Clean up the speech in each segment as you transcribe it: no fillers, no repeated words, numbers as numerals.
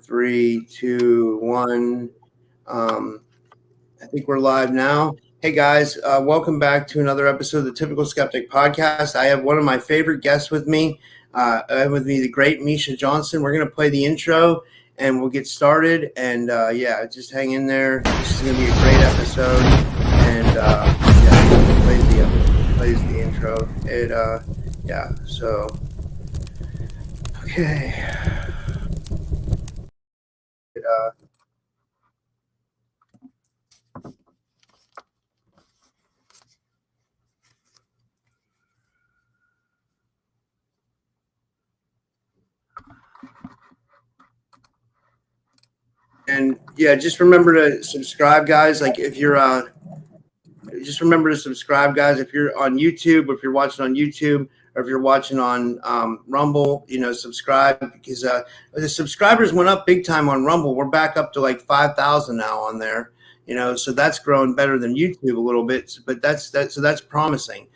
3, 2, 1. I think we're live now. Hey guys, welcome back to another episode of the Typical Skeptic podcast. I have one of my favorite guests with me. I have with me the great Miesha Johnston. We're going to play the intro and we'll get started. And yeah, just hang in there. This is going to be a great episode. And yeah, plays the intro. Yeah. So okay. And yeah, just remember to subscribe, guys. Like if you're just remember to subscribe, guys. If you're on YouTube, or if you're watching on YouTube, or if you're watching on Rumble, subscribe, because the subscribers went up big time on Rumble. We're back up to like 5,000 now on there. So that's growing better than YouTube a little bit, but that's promising.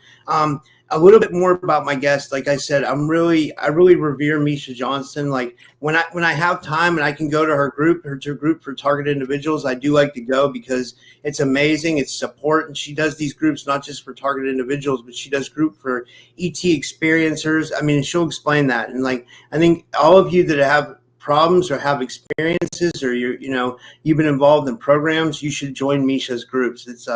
A little bit more about my guest. Like I said, I really revere Miesha Johnston. Like when I have time and I can go to her group for targeted individuals, I do like to go because it's amazing. It's support, and she does these groups not just for targeted individuals, but she does group for ET experiencers. I mean, she'll explain that. And like I think all of you that have problems or have experiences, or you've been involved in programs, you should join Miesha's groups. It's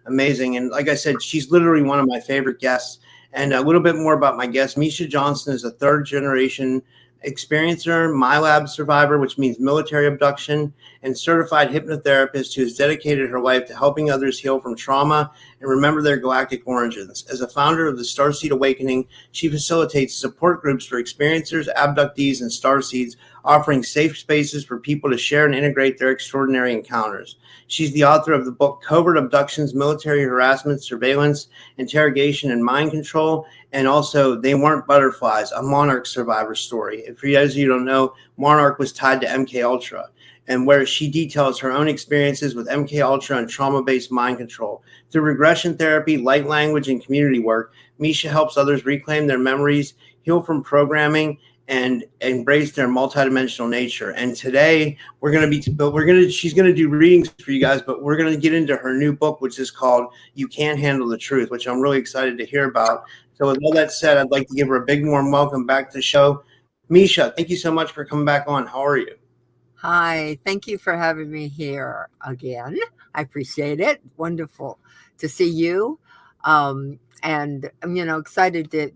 amazing. And like I said, she's literally one of my favorite guests. And a little bit more about my guest. Miesha Johnston is a third-generation experiencer, MILAB survivor, which means military abduction, and certified hypnotherapist who has dedicated her life to helping others heal from trauma and remember their galactic origins. As a founder of the Starseed Awakening, she facilitates support groups for experiencers, abductees, and starseeds, offering safe spaces for people to share and integrate their extraordinary encounters. She's the author of the book Covert Abductions, Military Harassment, Surveillance, Interrogation, and Mind Control, and also They Weren't Butterflies, a Monarch survivor story. If for those of you who don't know, Monarch was tied to MK Ultra, and where she details her own experiences with MK Ultra and trauma-based mind control. Through regression therapy, light language, and community work, Misha helps others reclaim their memories, heal from programming, and embrace their multidimensional nature. And today she's going to do readings for you guys, but we're going to get into her new book, which is called You Can't Handle the Truth, which I'm really excited to hear about. So with all that said, I'd like to give her a big warm welcome back to the show. Misha, thank you so much for coming back on. How are you? Hi, thank you for having me here again. I appreciate it. Wonderful to see you. And I'm, excited to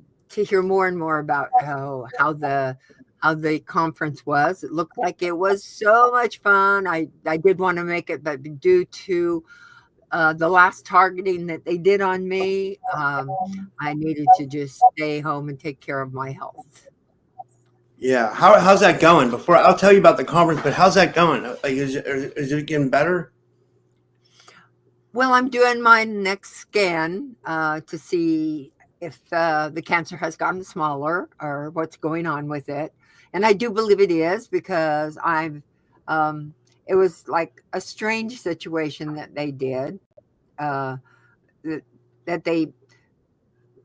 hear more and more about how the conference was. It looked like it was so much fun. I did want to make it, but due to the last targeting that they did on me, I needed to just stay home and take care of my health. Yeah, how's that going? Before I'll tell you about the conference, but how's that going? Like, is it getting better? Well, I'm doing my next scan to see if the cancer has gotten smaller or what's going on with it. And I do believe it is, because it was like a strange situation that they did.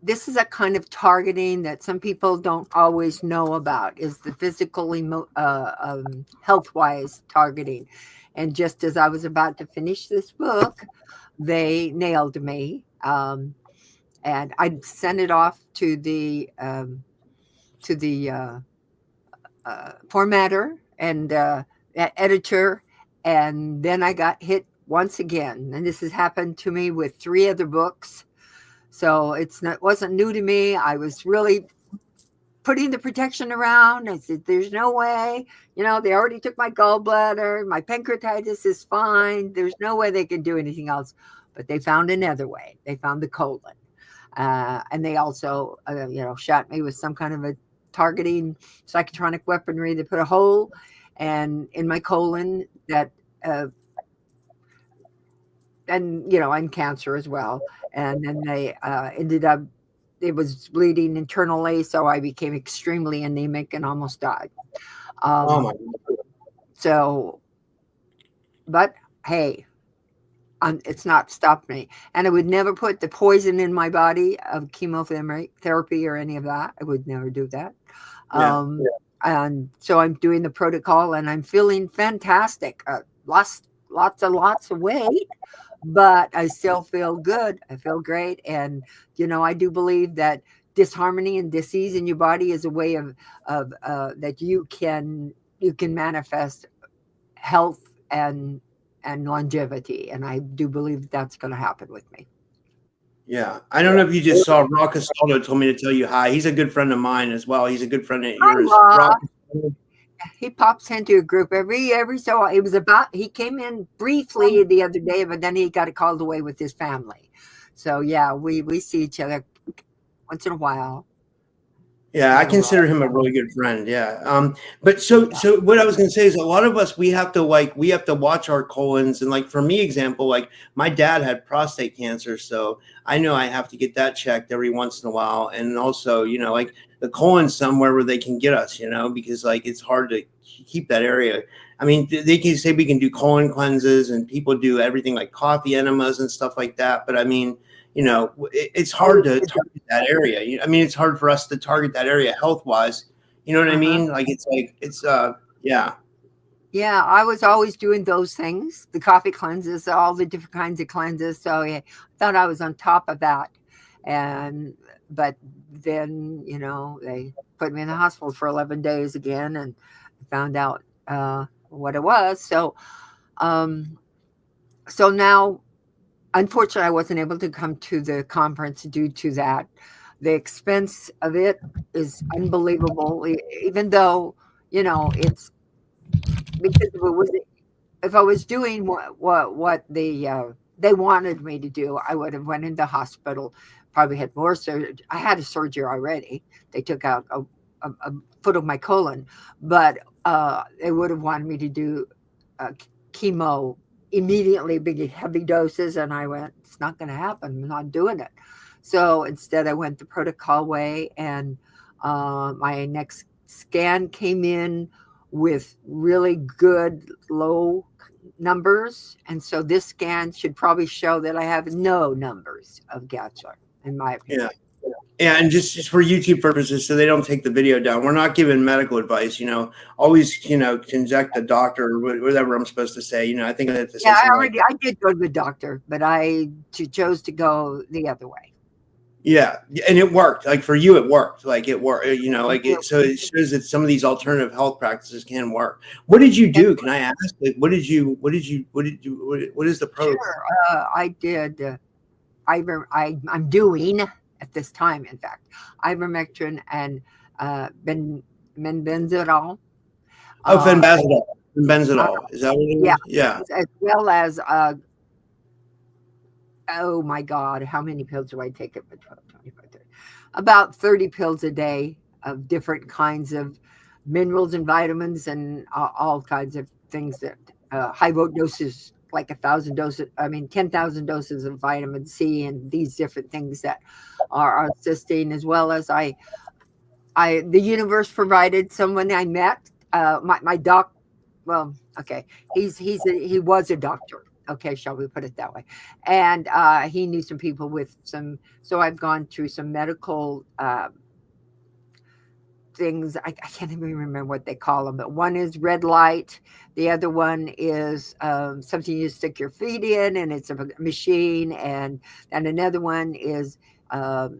This is a kind of targeting that some people don't always know about, is the physical, health-wise targeting. And just as I was about to finish this book, they nailed me. And I sent it off to the formatter and editor, and then I got hit once again. And this has happened to me with 3 other books. So it wasn't new to me. I was really putting the protection around. I said, there's no way. They already took my gallbladder. My pancreatitis is fine. There's no way they can do anything else. But they found another way. They found the colon. And they also, shot me with some kind of a targeting psychotronic weaponry. They put a hole in my colon that, and cancer as well. And then they ended up, it was bleeding internally, so I became extremely anemic and almost died. Oh my God. So, but hey, it's not stopped me. And I would never put the poison in my body of chemotherapy or any of that. I would never do that. And so I'm doing the protocol, and I'm feeling fantastic. Lost lots and lots of weight, but I still feel good. I feel great. And, I do believe that disharmony and disease in your body is a way of that you can manifest health and longevity. And I do believe that's going to happen with me. Yeah. I don't know if you just saw Rock Castaldo told me to tell you hi. He's a good friend of mine as well. He's a good friend of yours. Rock. He pops into a group every so he came in briefly the other day, but then he got called away with his family. So yeah, we see each other once in a while. Yeah, I consider him a really good friend. Yeah. But so what I was going to say is a lot of us, we have to watch our colons. And like, for me, example, like my dad had prostate cancer. So I know I have to get that checked every once in a while. And also, like the colon somewhere where they can get us, because like, it's hard to keep that area. I mean, they can say we can do colon cleanses and people do everything like coffee enemas and stuff like that. But I mean, it's hard to target that area. I mean, it's hard for us to target that area health-wise. You know what I mean? Like, yeah. Yeah, I was always doing those things, the coffee cleanses, all the different kinds of cleanses. So yeah, I thought I was on top of that. But then, they put me in the hospital for 11 days again and found out what it was. So now, unfortunately, I wasn't able to come to the conference due to that. The expense of it is unbelievable, even though, it's because if I was doing what they wanted me to do, I would have went into hospital, probably had more surgery. I had a surgery already. They took out a foot of my colon, but they would have wanted me to do chemo immediately, big heavy doses, and I went, it's not going to happen. I'm not doing it. So instead I went the protocol way, and my next scan came in with really good low numbers, and so this scan should probably show that I have no numbers of cancer, in my opinion. Yeah, and just for YouTube purposes, so they don't take the video down. We're not giving medical advice, always, conject the doctor or whatever I'm supposed to say. I think I have to say something I did go to the doctor, but I chose to go the other way. Yeah, and it worked. Like for you, it worked. Like it worked. So it shows that some of these alternative health practices can work. What did you do? Can I ask? Like, what is the protocol? Sure, I did. I'm doing at this time, in fact, ivermectin and benbenzodol. Fenbazidol. Benzodol. Is that what it is? Yeah. As well as oh my God, how many pills do I take? 12, 25, 30. About 30 pills a day of different kinds of minerals and vitamins and all kinds of things that high doses, like 10,000 doses of vitamin C and these different things that are assisting, as well as the universe provided someone I met, my doc. Well, okay, he was a doctor. Okay, shall we put it that way? And he knew some people with so I've gone through some medical things. I can't even remember what they call them, but one is red light. The other one is something you stick your feet in, and it's a machine. And another one is, I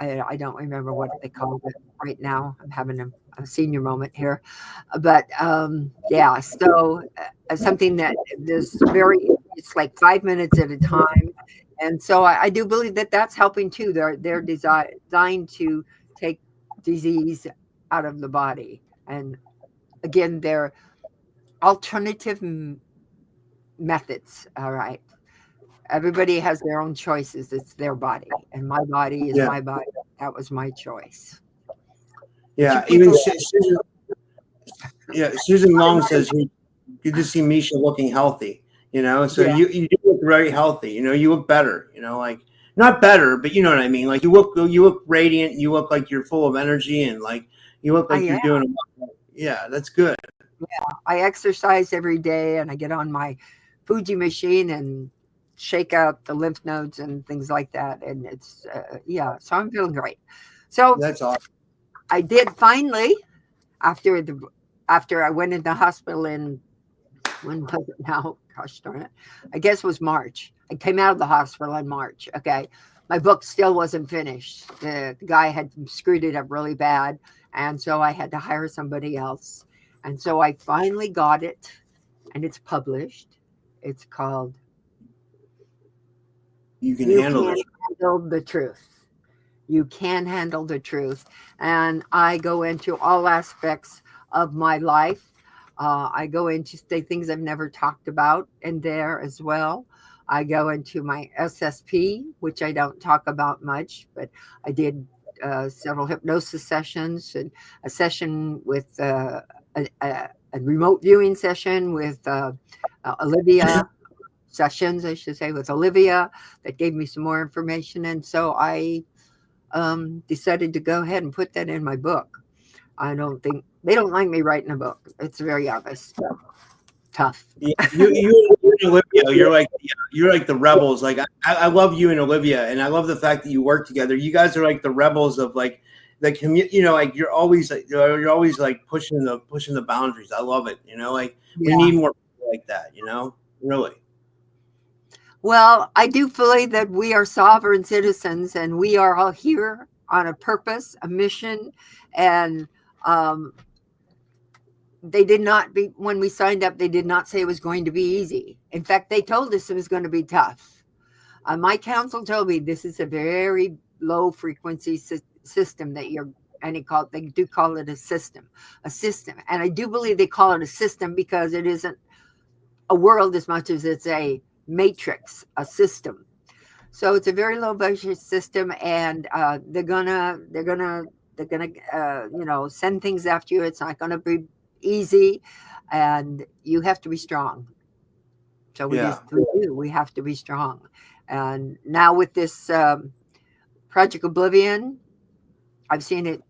don't remember what they call it right now. I'm having a senior moment here. But yeah, so something that is it's like 5 minutes at a time. And so I do believe that that's helping too. They're designed to take disease out of the body. And again, they're alternative methods. All right. Everybody has their own choices. It's their body, and my body is my body. That was my choice. Yeah. Even Susan Long says, good to see Misha looking healthy, so you do look very healthy, you look better, like not better, but you know what I mean? Like you look radiant, you look like you're full of energy, and like you look like you're doing that's good. Yeah, I exercise every day, and I get on my Fuji machine and shake out the lymph nodes and things like that, and it's so I'm feeling great. So that's awesome. I did finally after the after I went in the hospital in, when was it now? Gosh darn it. I guess it was March. I came out of the hospital in March. Okay. My book still wasn't finished. The guy had screwed it up really bad. And so I had to hire somebody else. And so I finally got it, and it's published. It's called You can You handle Can this. Handle the Truth. You Can Handle the Truth. And I go into all aspects of my life. I go into the things I've never talked about in there as well. I go into my SSP, which I don't talk about much, but I did several hypnosis sessions, and a session with a remote viewing session with Olivia sessions, I should say, with Olivia, that gave me some more information. And so I decided to go ahead and put that in my book. I don't think they don't like me writing a book. It's very obvious. Tough. Yeah, you and Olivia, you're like the rebels. Like I love you and Olivia, and I love the fact that you work together. You guys are like the rebels of like the community. You know, like you're always like pushing the boundaries. I love it. You know, like we need more people like that. You know, really. Well, I do believe that we are sovereign citizens, and we are all here on a purpose, a mission, and um, they did not be, when we signed up, they did not say it was going to be easy. In fact, they told us it was going to be tough. My counsel told me this is a very low frequency system that you're, and they do call it a system. And I do believe they call it a system because it isn't a world as much as it's a matrix, a system. So it's a very low budget system, and they're gonna send things after you. It's not gonna be easy, and you have to be strong. So we have to be strong. And now with this Project Oblivion, I've seen it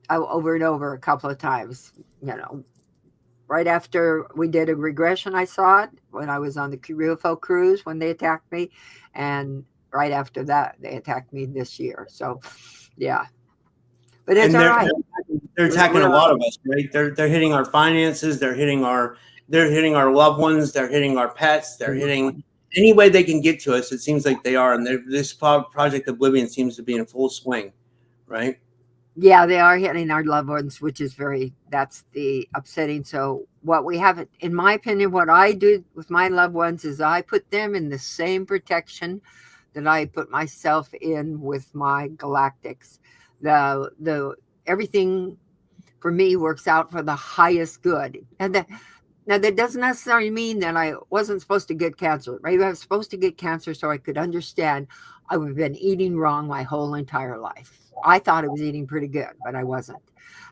over and over a couple of times. Right after we did a regression, I saw it when I was on the UFO cruise when they attacked me, and right after that they attacked me this year. So yeah, but it's all right. They're attacking a lot of us, right? They're hitting our finances. They're hitting our loved ones. They're hitting our pets. They're hitting any way they can get to us. It seems like they are, and this Project Oblivion seems to be in full swing, right? Yeah, they are hitting our loved ones, which is that's the upsetting. So what we have, in my opinion, what I do with my loved ones is I put them in the same protection that I put myself in with my galactics. The everything for me works out for the highest good. And now that doesn't necessarily mean that I wasn't supposed to get cancer. Maybe I was supposed to get cancer so I could understand I've been eating wrong my whole entire life. I thought I was eating pretty good, but I wasn't.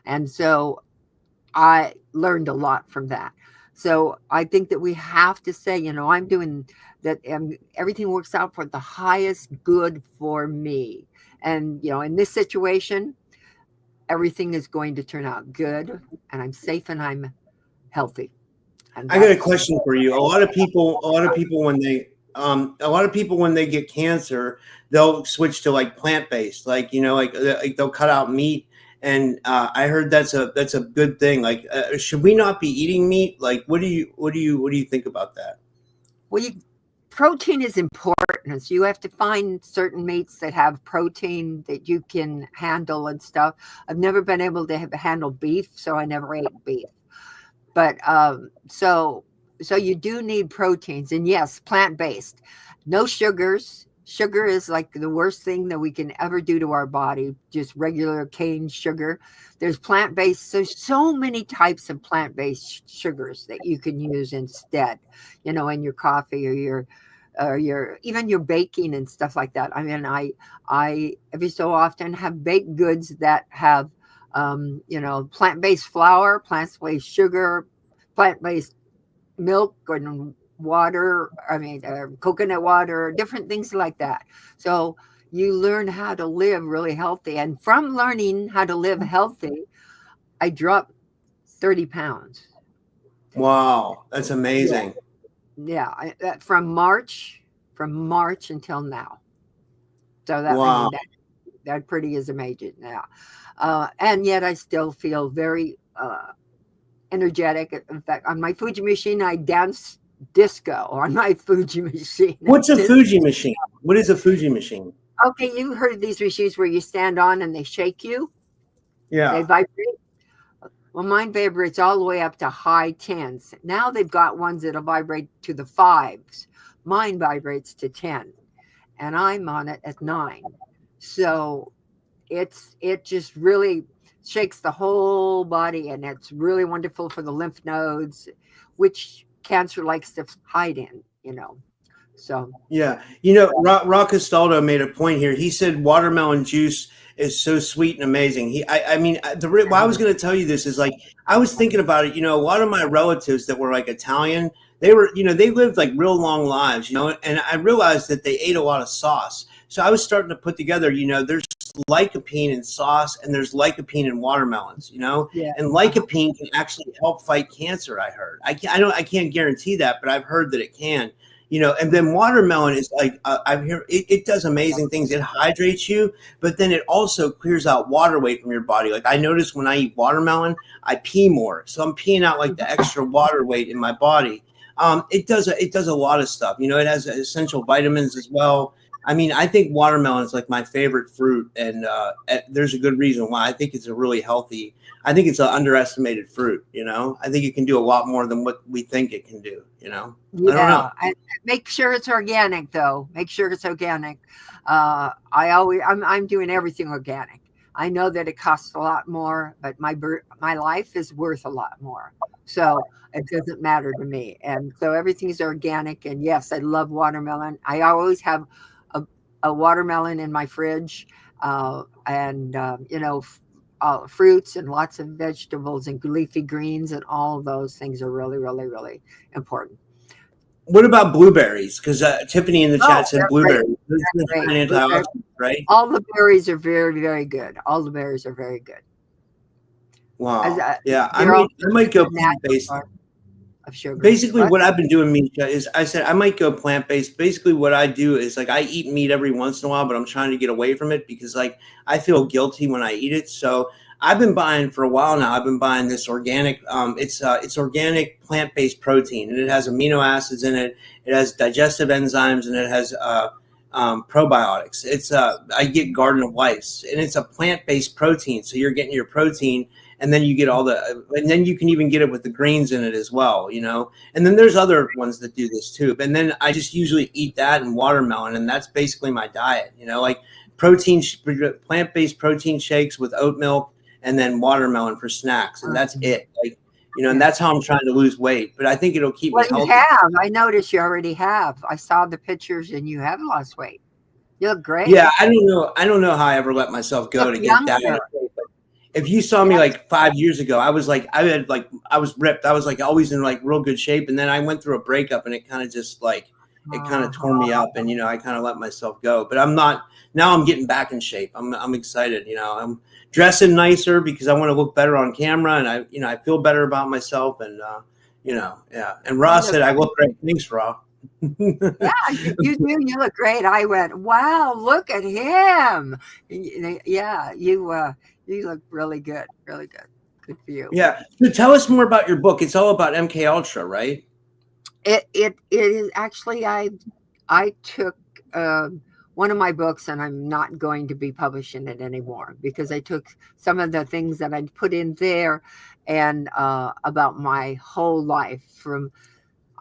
And so I learned a lot from that. So I think that we have to say, I'm doing that, and everything works out for the highest good for me. And, in this situation, everything is going to turn out good, and I'm safe and I'm healthy. And I got a question for you. A lot of people when they get cancer, they'll switch to like plant-based, like they'll cut out meat. And I heard that's a good thing. Like, should we not be eating meat? Like, what do you think about that? Well, protein is important. So you have to find certain meats that have protein that you can handle and stuff. I've never been able to handle beef, so I never ate beef. But so you do need proteins, and yes, plant-based, no sugars. Sugar is like the worst thing that we can ever do to our body, just regular cane sugar. There's plant-based, so many types of plant-based sugars that you can use instead, in your coffee or even your baking and stuff like that. I mean, I every so often have baked goods that have plant-based flour, plant-based sugar, plant-based milk and water, coconut water, different things like that. So you learn how to live really healthy. And from learning how to live healthy, I dropped 30 pounds. Wow, that's amazing. Yeah, from March until now. So that, wow. that pretty is amazing now. And yet I still feel very energetic. In fact, on my Fuji machine, I dance disco on my Fuji machine. What's a Fuji machine? What is a Fuji machine? Okay, you've heard of these machines where you stand on and they shake you? Yeah. They vibrate. Well, mine vibrates all the way up to high tens. Now they've got ones that'll vibrate to the fives. Mine vibrates to 10, and I'm on it at 9. So it just really shakes the whole body, and it's really wonderful for the lymph nodes, which cancer likes to hide in, So Yeah. Rock Castaldo made a point here. He said watermelon juice is so sweet and amazing. I was going to tell you this is like, I was thinking about it, a lot of my relatives that were like Italian, they were, they lived like real long lives, and I realized that they ate a lot of sauce. So I was starting to put together, there's lycopene in sauce and there's lycopene in watermelons, yeah. and lycopene can actually help fight cancer. I heard, I can't guarantee that, but I've heard that it can. And then watermelon is like, I've heard it does amazing things. It hydrates you, but then it also clears out water weight from your body. Like I notice when I eat watermelon, I pee more. So I'm peeing out like the extra water weight in my body. It does a lot of stuff. It has essential vitamins as well. I mean, I think watermelon is like my favorite fruit, and there's a good reason why. I think it's a really healthy. I think it's an underestimated fruit. I think it can do a lot more than what we think it can do. I don't know. Make sure it's organic, though. Make sure it's organic. I'm doing everything organic. I know that it costs a lot more, but my life is worth a lot more. So it doesn't matter to me. And so everything is organic. And yes, I love watermelon. I always have a watermelon in my fridge, and fruits and lots of vegetables and leafy greens, and all of those things are really, really, really important. What about blueberries? Because Tiffany in the chat said blueberries. Blueberries. Right? All the berries are very, very good. All the berries are very good. Wow. I might go plant-based. Of sugar. Basically, what I've been doing, Misha, is I said I might go plant-based. Basically, what I do is like I eat meat every once in a while, but I'm trying to get away from it because like I feel guilty when I eat it. So I've been buying for a while now. I've been buying this organic. It's organic plant-based protein, and it has amino acids in it. It has digestive enzymes, and it has probiotics. I get Garden of Life, and it's a plant-based protein. So you're getting your protein. And then you get and then you can even get it with the greens in it as well, And then there's other ones that do this too. And then I just usually eat that and watermelon, and that's basically my diet, like plant-based protein shakes with oat milk, and then watermelon for snacks, and that's it. Like, and that's how I'm trying to lose weight. But I think it'll keep me healthy. You have. I noticed you already have. I saw the pictures, and you have lost weight. You look great. Yeah, I don't know how I ever let myself go to get that. If you saw me like 5 years ago, I was ripped. I was like always in like real good shape. And then I went through a breakup, and it kind of just like, it kind of tore me up, and, I kind of let myself go, but now I'm getting back in shape. I'm excited. I'm dressing nicer because I want to look better on camera, and I feel better about myself, and, yeah. And Ross said, I look great. Thanks, Ross. Yeah, you do. You look great. I went, wow, look at him. Yeah, you look really good. Really good. Good for you. Yeah. So tell us more about your book. It's all about MK Ultra, right? It is actually, I took one of my books, and I'm not going to be publishing it anymore because I took some of the things that I'd put in there and about my whole life from.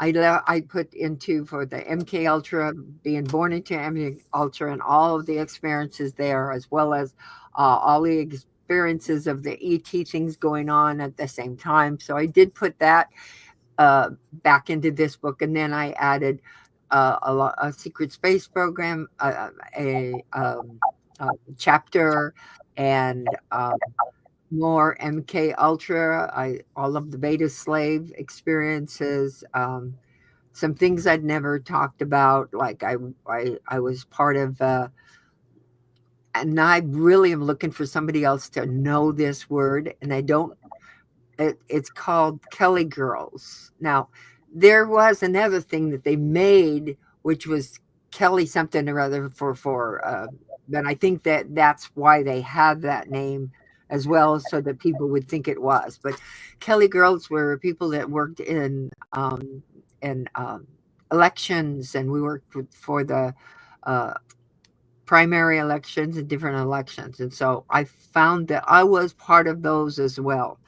I put into for the MK Ultra, being born into MK Ultra, and all of the experiences there, as well as all the experiences of the ET things going on at the same time. So I did put that back into this book, and then I added a secret space program, a chapter, and more MK Ultra. All of the beta slave experiences, some things I'd never talked about, like I was part of, and I really am looking for somebody else to know this word, and I don't. It's called Kelly Girls. Now, there was another thing that they made, which was Kelly something or other for. But I think that's why they have that name, as well, so that people would think it was. But Kelly girls were people that worked in elections, and we worked for the uh, primary elections and different elections. And so I found that I was part of those as well.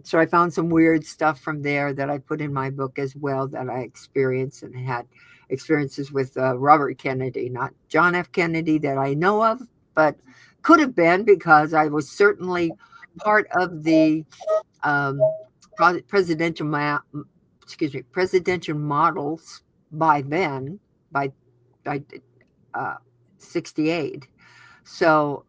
So I found some weird stuff from there that I put in my book as well, that I experienced and had experiences with Robert Kennedy, not John F. Kennedy that I know of, but could have been, because I was certainly part of the um, presidential presidential models by then, by 68. So,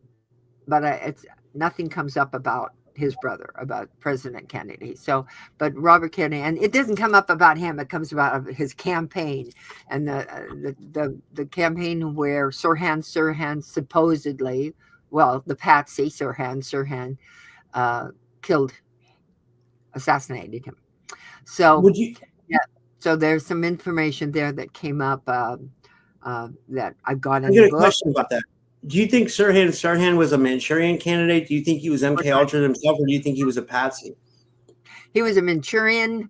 but it's nothing comes up about his brother, about President Kennedy. So, but Robert Kennedy, and it doesn't come up about him. It comes about his campaign, and the campaign where Sirhan supposedly, well, the patsy Sirhan killed, assassinated him. So, Would you? yeah. So there's some information there that came up that I've got in I the got a book. question about that. Do you think Sirhan was a Manchurian candidate? Do you think he was MK Ultra himself, or do you think he was a patsy? He was a Manchurian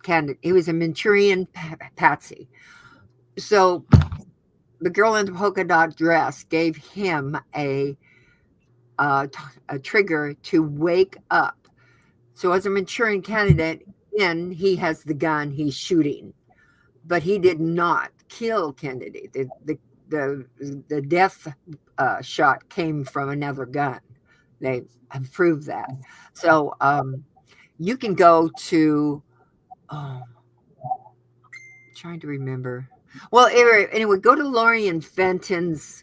candidate. He was a Manchurian patsy. So the girl in the polka dot dress gave him a trigger to wake up. So as a Manchurian candidate, then he has the gun, he's shooting, but he did not kill Kennedy. The death shot came from another gun. They have proved that. So you can go to, trying to remember. Well, anyway, go to Lorian Fenton's.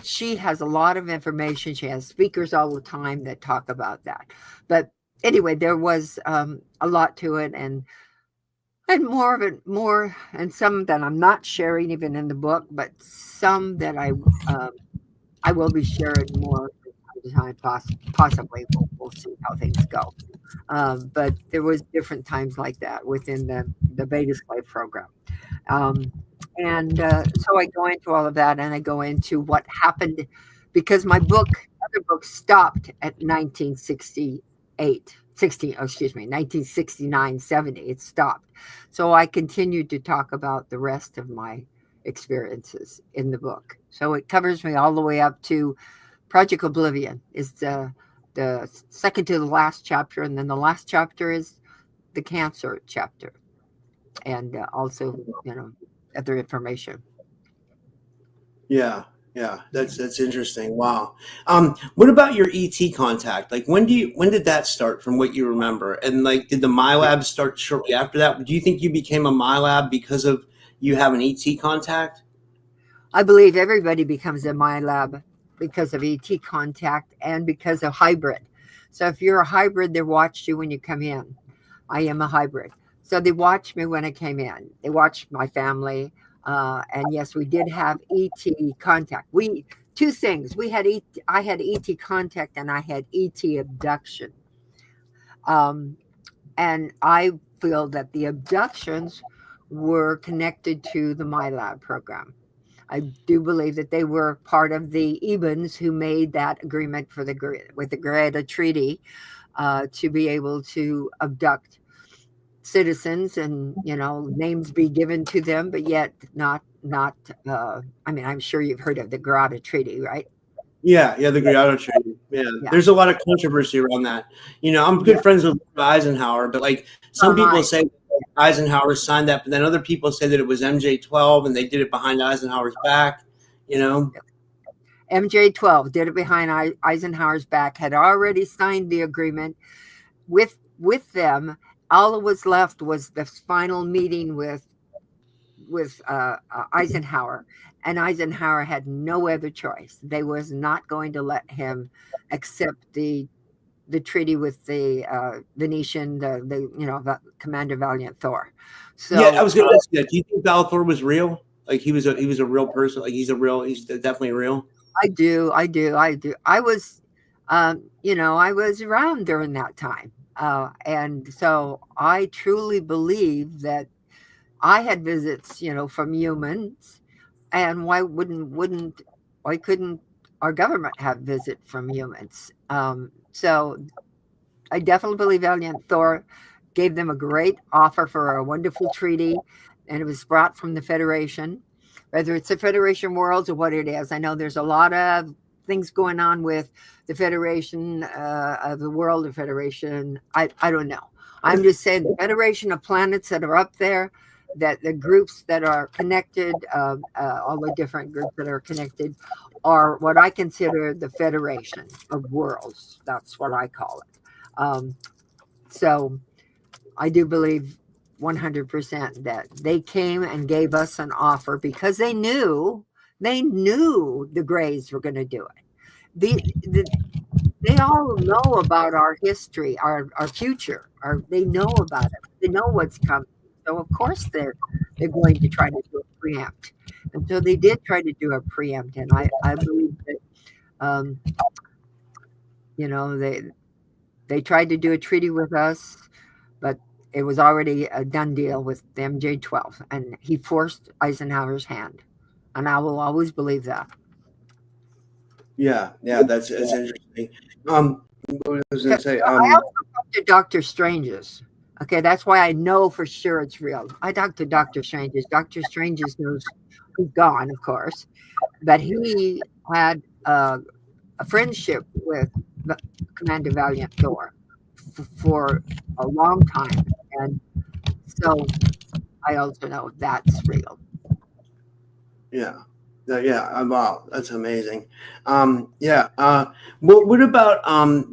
She has a lot of information. She has speakers all the time that talk about that. But anyway, there was a lot to it, and more of it, and some that I'm not sharing even in the book, but some that I will be sharing more from time to time, possibly. We'll see how things go. But there was different times like that within the Beta Slave program. So I go into all of that, and I go into what happened, because my other book stopped at 1968, 1969, 70. It stopped. So I continued to talk about the rest of my experiences in the book. So it covers me all the way up to Project Oblivion is the second to the last chapter, and then the last chapter is the cancer chapter, and also, other information. Yeah, that's interesting. Wow. What about your ET contact? Like, when did that start, from what you remember? And like, did the MILAB start shortly after that? Do you think you became a MILAB because of you have an ET contact? I believe everybody becomes a MILAB because of ET contact and because of hybrid. So if you're a hybrid, they watched you when you come in. I am a hybrid. So they watched me when I came in. They watched my family. And yes, we did have ET contact. Two things. I had ET contact, and I had ET abduction. And I feel that the abductions were connected to the MILAB program. I do believe that they were part of the Ebens who made that agreement with the Greta Treaty to be able to abduct citizens, and names be given to them, but yet not. I mean, I'm sure you've heard of the Greta Treaty, right? Yeah, the Greta Treaty. Yeah, there's a lot of controversy around that. I'm good friends with Eisenhower, but like some people say Eisenhower signed that, but then other people say that it was MJ-12 and they did it behind Eisenhower's back. MJ-12 did it behind Eisenhower's back. Had already signed the agreement with them. All that was left was the final meeting with Eisenhower, and Eisenhower had no other choice. They was not going to let him accept the treaty with the Venetian, the Commander Valiant Thor. So yeah, I was going to ask you that. Do you think Thor was real? Like he was a real person? Like he's definitely real? I do. I was, I was around during that time. And so I truly believe that I had visits, from humans, and why couldn't our government have visit from humans. So I definitely believe Valiant Thor gave them a great offer for a wonderful treaty, and it was brought from the Federation, whether it's the Federation Worlds or what it is. I know there's a lot of things going on with the Federation of the World of Federation. I don't know. I'm just saying the Federation of planets that are up there, that the groups that are connected, all the different groups that are connected, are what I consider the Federation of Worlds. That's what I call it. So I do believe 100% that they came and gave us an offer because they knew the Greys were going to do it. They all know about our history, our future. They know about it. They know what's coming. So of course they're going to try to do a preempt. And so they did try to do a preempt. And I believe that you know, they tried to do a treaty with us, but it was already a done deal with the MJ-12, and he forced Eisenhower's hand. And I will always believe that. Yeah, that's interesting. What was I going to say? I also talked to Dr. Strange's. Okay, that's why I know for sure it's real. I talked to Dr. Strange's. Dr. Strange's knows he's gone, of course, but he had a friendship with Commander Valiant Thor for a long time. And so I also know that's real. Yeah. Wow, that's amazing. What about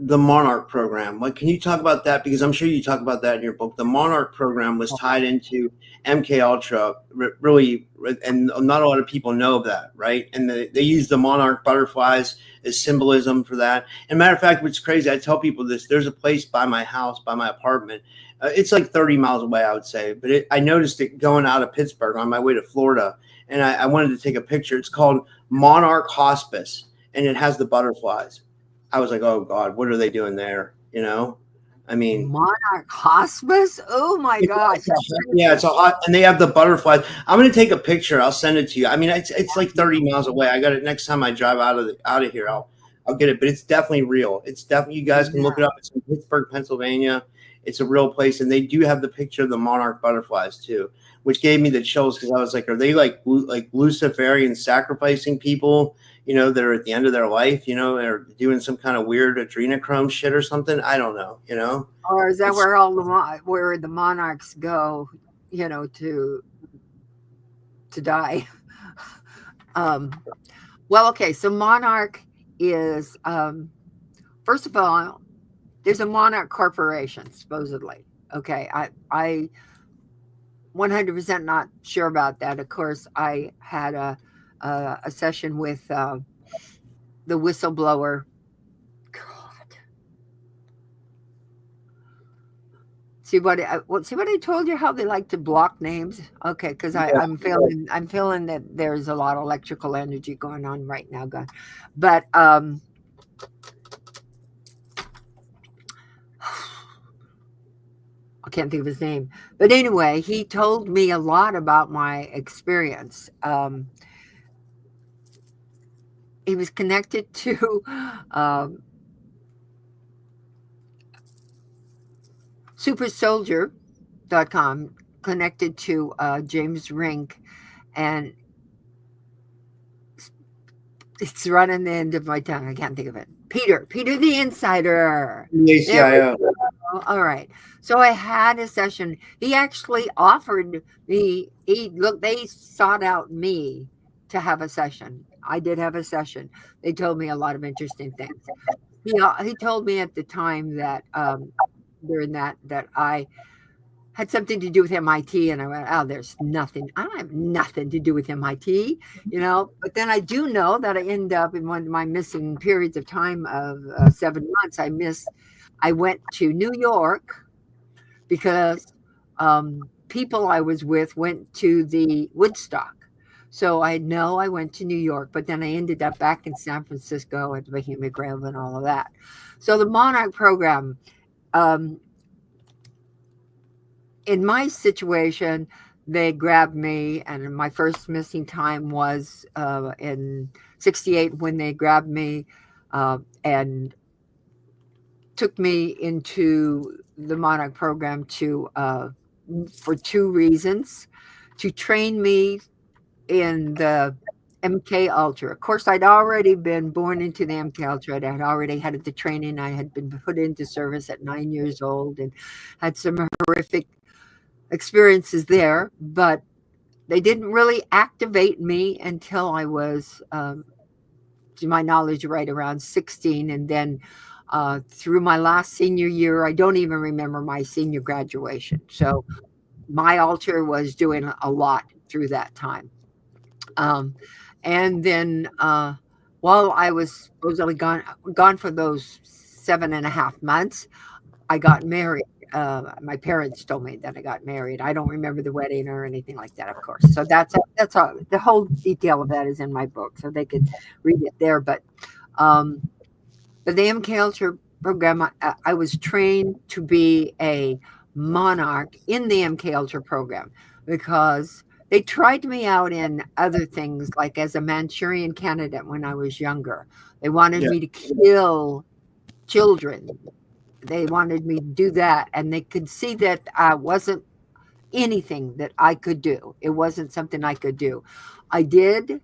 the Monarch program? Like, can you talk about that? Because I'm sure you talk about that in your book. The Monarch program was tied into MK Ultra, really, and not a lot of people know of that, right? And they use the Monarch butterflies as symbolism for that. And matter of fact, what's crazy, I tell people this: there's a place by my house, by my apartment. It's like 30 miles away, I would say, but I noticed it going out of Pittsburgh on my way to Florida. And I wanted to take a picture. It's called Monarch Hospice, and it has the butterflies. I was like, oh God, what are they doing there? You know, I mean, Monarch Hospice. Oh my gosh! Yeah, it's a hot, and they have the butterflies. I'm gonna take a picture. I'll send it to you. I mean, it's like 30 miles away. I got it next time I drive out of here. I'll get it, but it's definitely real. It's definitely, you guys can look it up. It's in Pittsburgh, Pennsylvania. It's a real place, and they do have the picture of the Monarch butterflies too, which gave me the chills because I was like, are they like Luciferian sacrificing people, that are at the end of their life, or doing some kind of weird adrenochrome shit or something? I don't know, Or is that where the monarchs go, to die? Well, okay, so Monarch is first of all, there's a Monarch corporation supposedly. Okay, I 100% not sure about that. Of course, I had a session with the whistleblower. God, see what I told you, how they like to block names. Okay, because I'm feeling that there's a lot of electrical energy going on right now, guys. But I can't think of his name. But anyway, he told me a lot about my experience. He was connected to supersoldier.com, connected to James Rink, and it's running the end of my tongue. I can't think of it. Peter the Insider. ACIO. All right. So I had a session. He actually offered me, they sought out me to have a session. I did have a session. They told me a lot of interesting things. He told me at the time that during that I had something to do with MIT, and I went, oh, there's nothing. I have nothing to do with MIT, But then I do know that I end up in one of my missing periods of time of 7 months. I went to New York because people I was with went to the Woodstock. So I know I went to New York, but then I ended up back in San Francisco at Bohemian Grove and all of that. So the Monarch program, in my situation, they grabbed me, and my first missing time was in '68 when they grabbed me and took me into the Monarch program to for two reasons: to train me in the MK Ultra. Of course, I'd already been born into the MK Ultra. I had already had the training. I had been put into service at 9 years old and had some horrific experiences there, but they didn't really activate me until I was, to my knowledge, right around 16. And then through my last senior year, I don't even remember my senior graduation. So my altar was doing a lot through that time. And then while I was supposedly gone for those 7.5 months, I got married. My parents told me that I got married. I don't remember the wedding or anything like that, of course. So that's all. The whole detail of that is in my book, so they could read it there. But the MK Ultra program, I was trained to be a monarch in the MK Ultra program because they tried me out in other things, like as a Manchurian candidate when I was younger. They wanted me to kill children. They wanted me to do that, and they could see that I wasn't anything that I could do. It wasn't something I could do. I did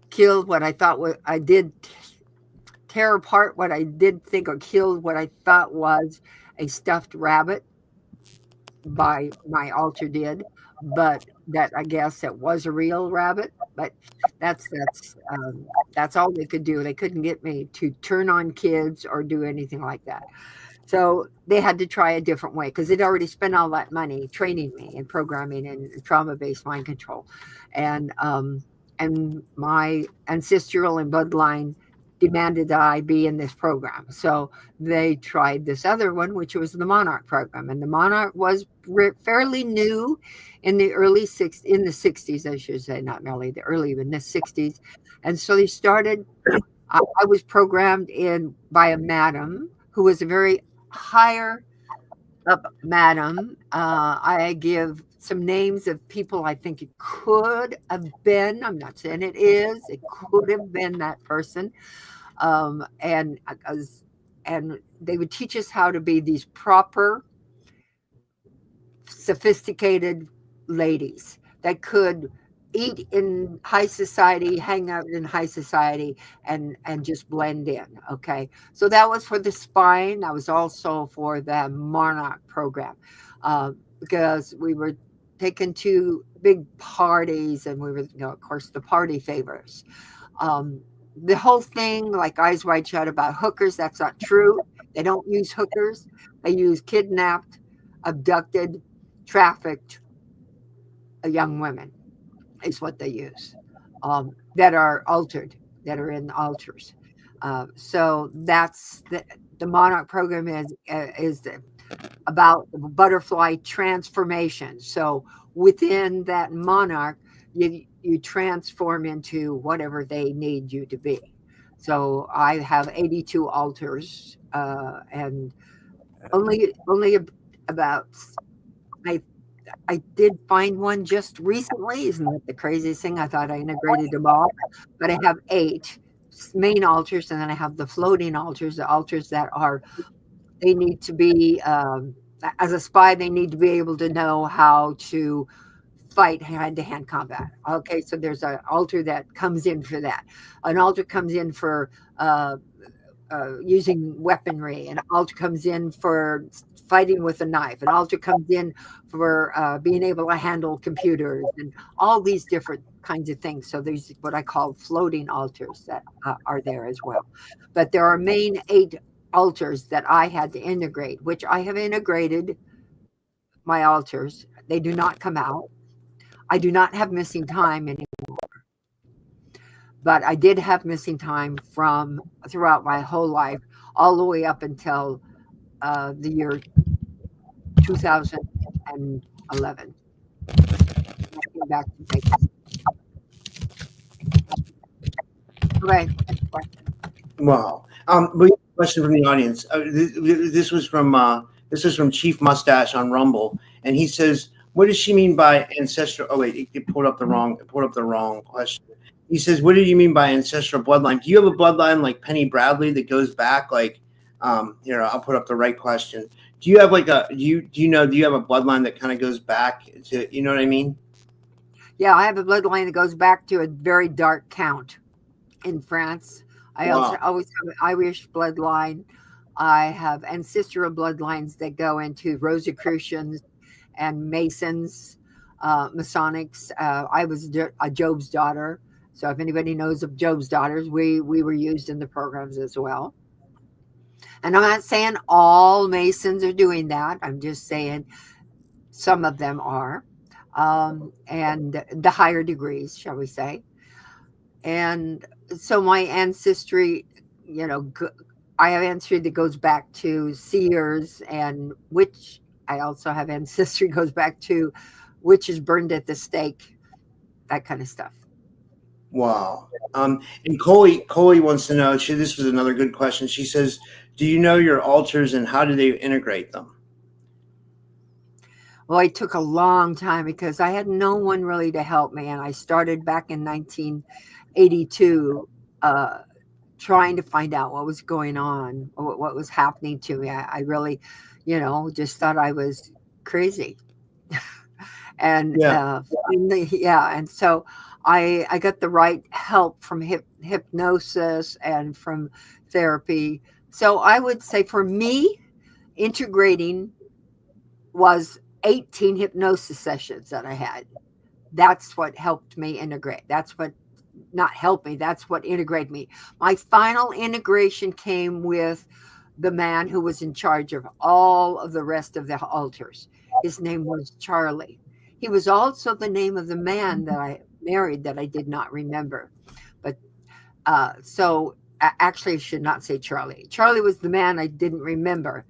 kill what I thought was, I did tear apart what I did think, or killed what I thought was a stuffed rabbit. By my altar did, but that, I guess, it was a real rabbit. But that's all they could do. They couldn't get me to turn on kids or do anything like that. So they had to try a different way because they'd already spent all that money training me in programming and trauma-based mind control, and my ancestral and bloodline demanded that I be in this program. So they tried this other one, which was the Monarch program, and the Monarch was fairly new in the in the 60s, I should say, not really the early, but in the 60s. And so they started. I was programmed in by a madam who was a very higher up madam. I give some names of people I think it could have been. I'm not saying it is. It could have been that person. And they would teach us how to be these proper, sophisticated ladies that could eat in high society, hang out in high society, and just blend in. Okay, so that was for the spine. That was also for the Monarch program, because we were taken to big parties, and we were, of course, the party favors. The whole thing, like Eyes Wide Shut about hookers, that's not true. They don't use hookers. They use kidnapped, abducted, trafficked young women is what they use, that are altered, that are in altars. So that's the Monarch program is about the butterfly transformation. So within that Monarch, you transform into whatever they need you to be. So I have 82 altars, and only about, I did find one just recently. Isn't that the craziest thing? I thought I integrated them all, but I have 8 main altars, and then I have the floating altars, the altars that are, they need to be, as a spy, they need to be able to know how to fight hand-to-hand combat. Okay, so there's an altar that comes in for that. An altar comes in for using weaponry. An altar comes in for fighting with a knife. An altar comes in for being able to handle computers, and all these different kinds of things. So there's what I call floating altars that are there as well. But there are main 8 altars that I had to integrate, which I have integrated my altars. They do not come out. I do not have missing time anymore, but I did have missing time from throughout my whole life, all the way up until the year 2011. I came back to Vegas. Okay. Wow. We have a question from the audience. This was from Chief Mustache on Rumble, and he says, What does she mean by ancestral? Oh wait, it pulled up the wrong question. He says, "What do you mean by ancestral bloodline? Do you have a bloodline like Penny Bradley that goes back like?" Here, I'll put up the right question. Do you have like a do you have a bloodline that kind of goes back to, you know what I mean? Yeah, I have a bloodline that goes back to a very dark count in France. I also Wow. always have an Irish bloodline. I have ancestral bloodlines that go into Rosicrucians and Masons, Masonics. I was a Job's daughter. So if anybody knows of Job's daughters, we were used in the programs as well. And I'm not saying all Masons are doing that. I'm just saying some of them are, and the higher degrees, shall we say. And so my ancestry, you know, I have ancestry that goes back to seers, and which I also have ancestry goes back to witches burned at the stake, that kind of stuff. Wow. And Coley wants to know, this was another good question. She says, do you know your altars and how do they integrate them? Well, it took a long time because I had no one really to help me. And I started back in 1982 trying to find out what was going on, what was happening to me. I really, just thought I was crazy. And Yeah. and so I got the right help from hypnosis and from therapy. So I would say for me, integrating was 18 hypnosis sessions that I had. That's what helped me integrate. That's what not helped me. That's what integrated me. My final integration came with the man who was in charge of all of the rest of the altars. His name was Charlie. He was also the name of the man that I married that I did not remember. But so actually, I should not say Charlie. Charlie was the man I didn't remember.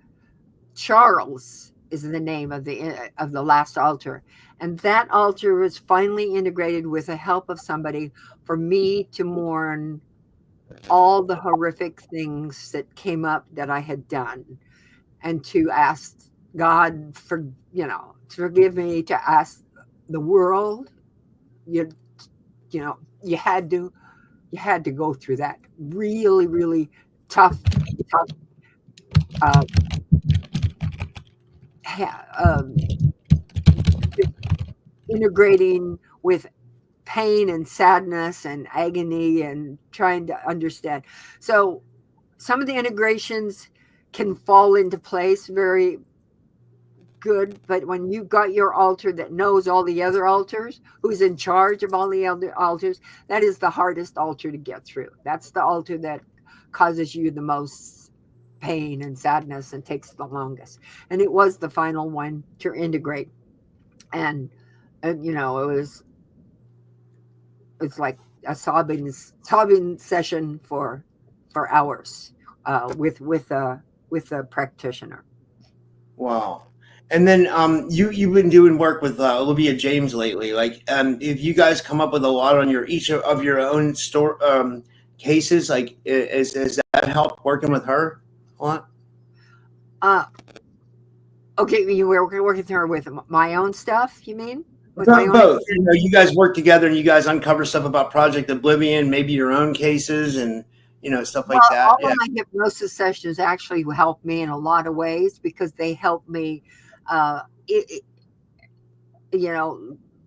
Charles is the name of the last altar, and that altar was finally integrated with the help of somebody for me to mourn all the horrific things that came up that I had done, and to ask God for to forgive me, to ask the world, you you know you had to go through that really really tough uh, integrating with pain and sadness and agony and trying to understand. So some of the integrations can fall into place very good, but when you got your altar that knows all the other altars, who's in charge of all the other altars, that is the hardest altar to get through. That's the altar that causes you the most pain and sadness and takes the longest. And it was the final one to integrate. And it's like a sobbing session for hours with a practitioner. Wow. And then you've been doing work with Olivia James lately. Like, if you guys come up with a lot on each of your own cases, like, is that help working with her a lot? Uh, okay, you were working with her with my own stuff, you mean? With my own Both. You guys work together and you guys uncover stuff about Project Oblivion, maybe your own cases and stuff like that. All Yeah. of my hypnosis sessions actually help me in a lot of ways because they help me, uh, it,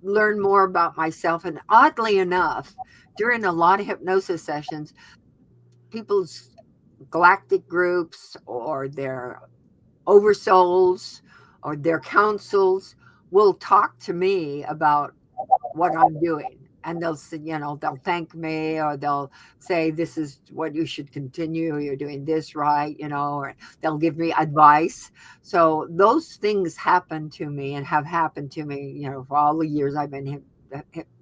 learn more about myself. And oddly enough, during a lot of hypnosis sessions, people's galactic groups or their oversouls or their councils will talk to me about what I'm doing. And they'll say, they'll thank me or they'll say, this is what you should continue. You're doing this right, or they'll give me advice. So those things happen to me and have happened to me, for all the years I've been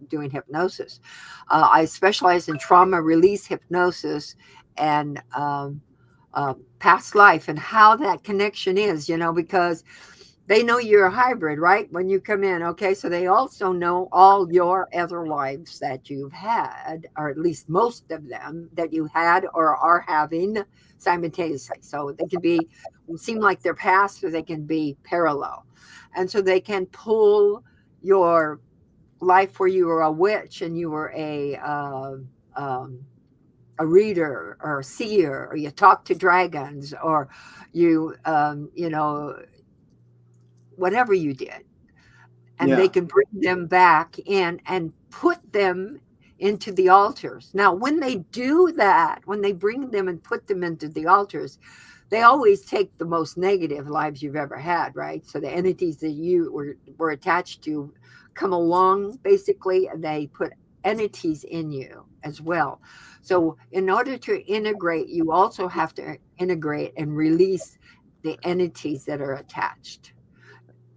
doing hypnosis. I specialize in trauma release hypnosis and past life and how that connection is, because They know you're a hybrid, right? When you come in, okay? So they also know all your other lives that you've had, or at least most of them that you had or are having simultaneously. So they can be, seem like they're past, or they can be parallel. And so they can pull your life where you were a witch and you were um, a reader or a seer, or you talk to dragons, or you know, whatever you did, and they Yeah. can bring them back in and put them into the altars. Now, when they do that, when they bring them and put them into the altars, they always take the most negative lives you've ever had, right? So the entities that you were attached to come along basically, and they put entities in you as well. So in order to integrate, you also have to integrate and release the entities that are attached.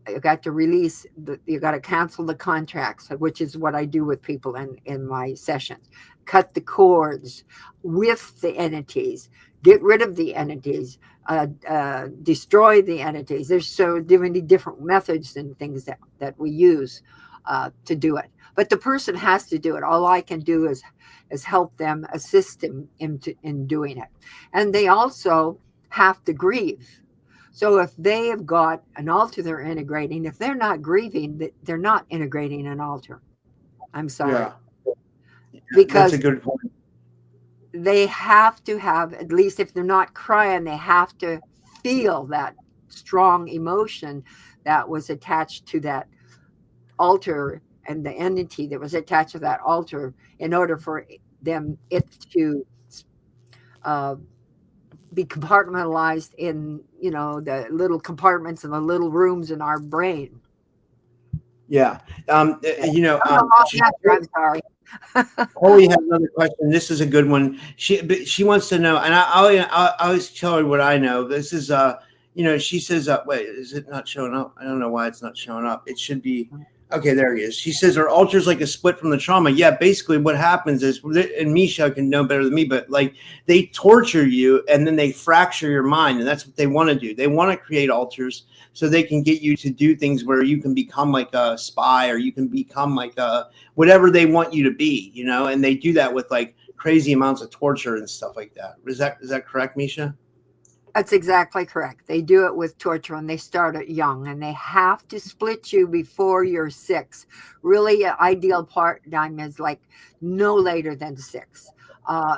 You got to release you got to cancel the contracts, which is what I do with people in my sessions. Cut the cords with the entities, get rid of the entities, destroy the entities. There's so many different methods and things that we use to do it, but the person has to do it. All I can do is help them, assist them in doing it. And they also have to grieve. So if they have got an altar they're integrating, if they're not grieving, they're not integrating an altar. I'm sorry. Yeah. That's a Because good point. they have to have, at least if they're not crying, they have to feel that strong emotion that was attached to that altar and the entity that was attached to that altar, in order for it to uh, be compartmentalized in, the little compartments and the little rooms in our brain. Yeah. I'm sorry. Chloe has another question. This is a good one. She wants to know, and I always tell her what I know. This is she says, wait, is it not showing up? I don't know why it's not showing up. It should be. Okay, there he is. She says, "Are altars like a split from the trauma?" Yeah, basically what happens is, and Misha can know better than me, but like they torture you and then they fracture your mind, and that's what they want to do. They want to create altars so they can get you to do things where you can become like a spy, or you can become like a whatever they want you to be, and they do that with like crazy amounts of torture and stuff like that. Is that correct, Misha? That's exactly correct. They do it with torture, and they start it young, and they have to split you before you're 6. Really, an ideal time is like no later than 6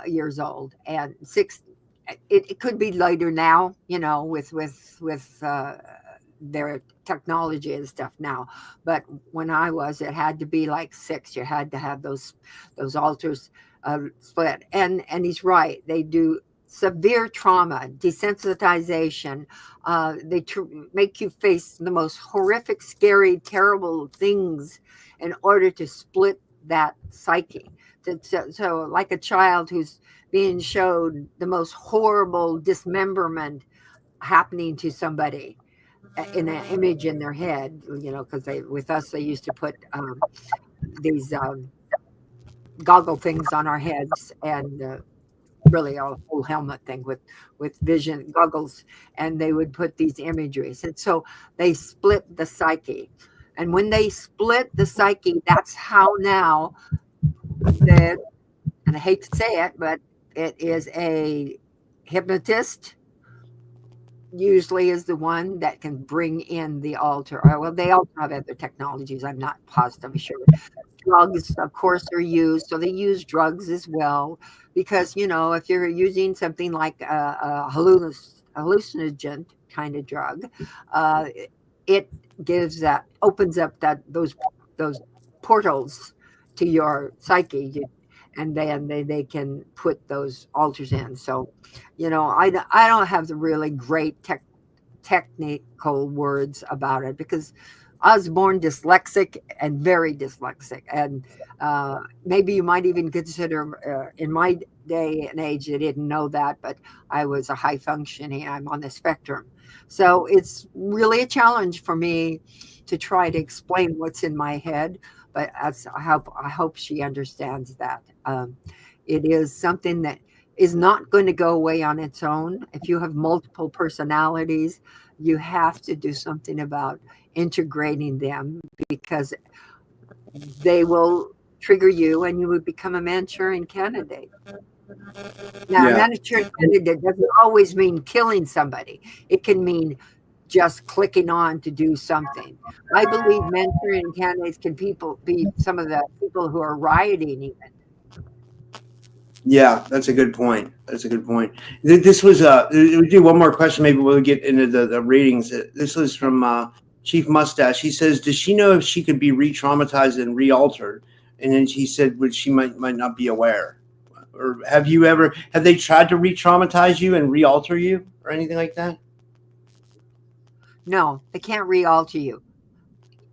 years old, and 6. It could be later now, with their technology and stuff now. But when I was, it had to be like 6. You had to have those altars split. And he's right. They do severe trauma, desensitization. They make you face the most horrific, scary, terrible things in order to split that psyche. So like a child who's being showed the most horrible dismemberment happening to somebody in an image in their head, because with us, they used to put these goggle things on our heads, and really a whole helmet thing with vision goggles, and they would put these imageries, and so they split the psyche. And when they split the psyche, that's how now and I hate to say it, but it is a hypnotist usually is the one that can bring in the altar. Well, they also have other technologies. I'm not positively sure. Drugs, of course, are used. So they use drugs as well, because, if you're using something like a hallucinogen kind of drug, it opens up those portals to your psyche, and then they can put those altars in. So, I don't have the really great technical words about it, because I was born dyslexic and very dyslexic. And maybe you might even consider, in my day and age, they didn't know that, but I was a high functioning, I'm on the spectrum. So it's really a challenge for me to try to explain what's in my head. But I hope she understands that. It is something that is not going to go away on its own. If you have multiple personalities, you have to do something about integrating them, because they will trigger you and you would become a Manchurian candidate. Now, a Yeah. Manchurian candidate doesn't always mean killing somebody. It can mean just clicking on to do something. I believe Manchurian candidates can be some of the people who are rioting even. Yeah, that's a good point. That's a good point. This was we do one more question. Maybe we'll get into the readings. This was from Chief Mustache. He says, "Does she know if she could be re-traumatized and re-altered?" And then she said, "But she might not be aware." Or have they tried to re-traumatize you and re-alter you or anything like that? No, they can't re-alter you.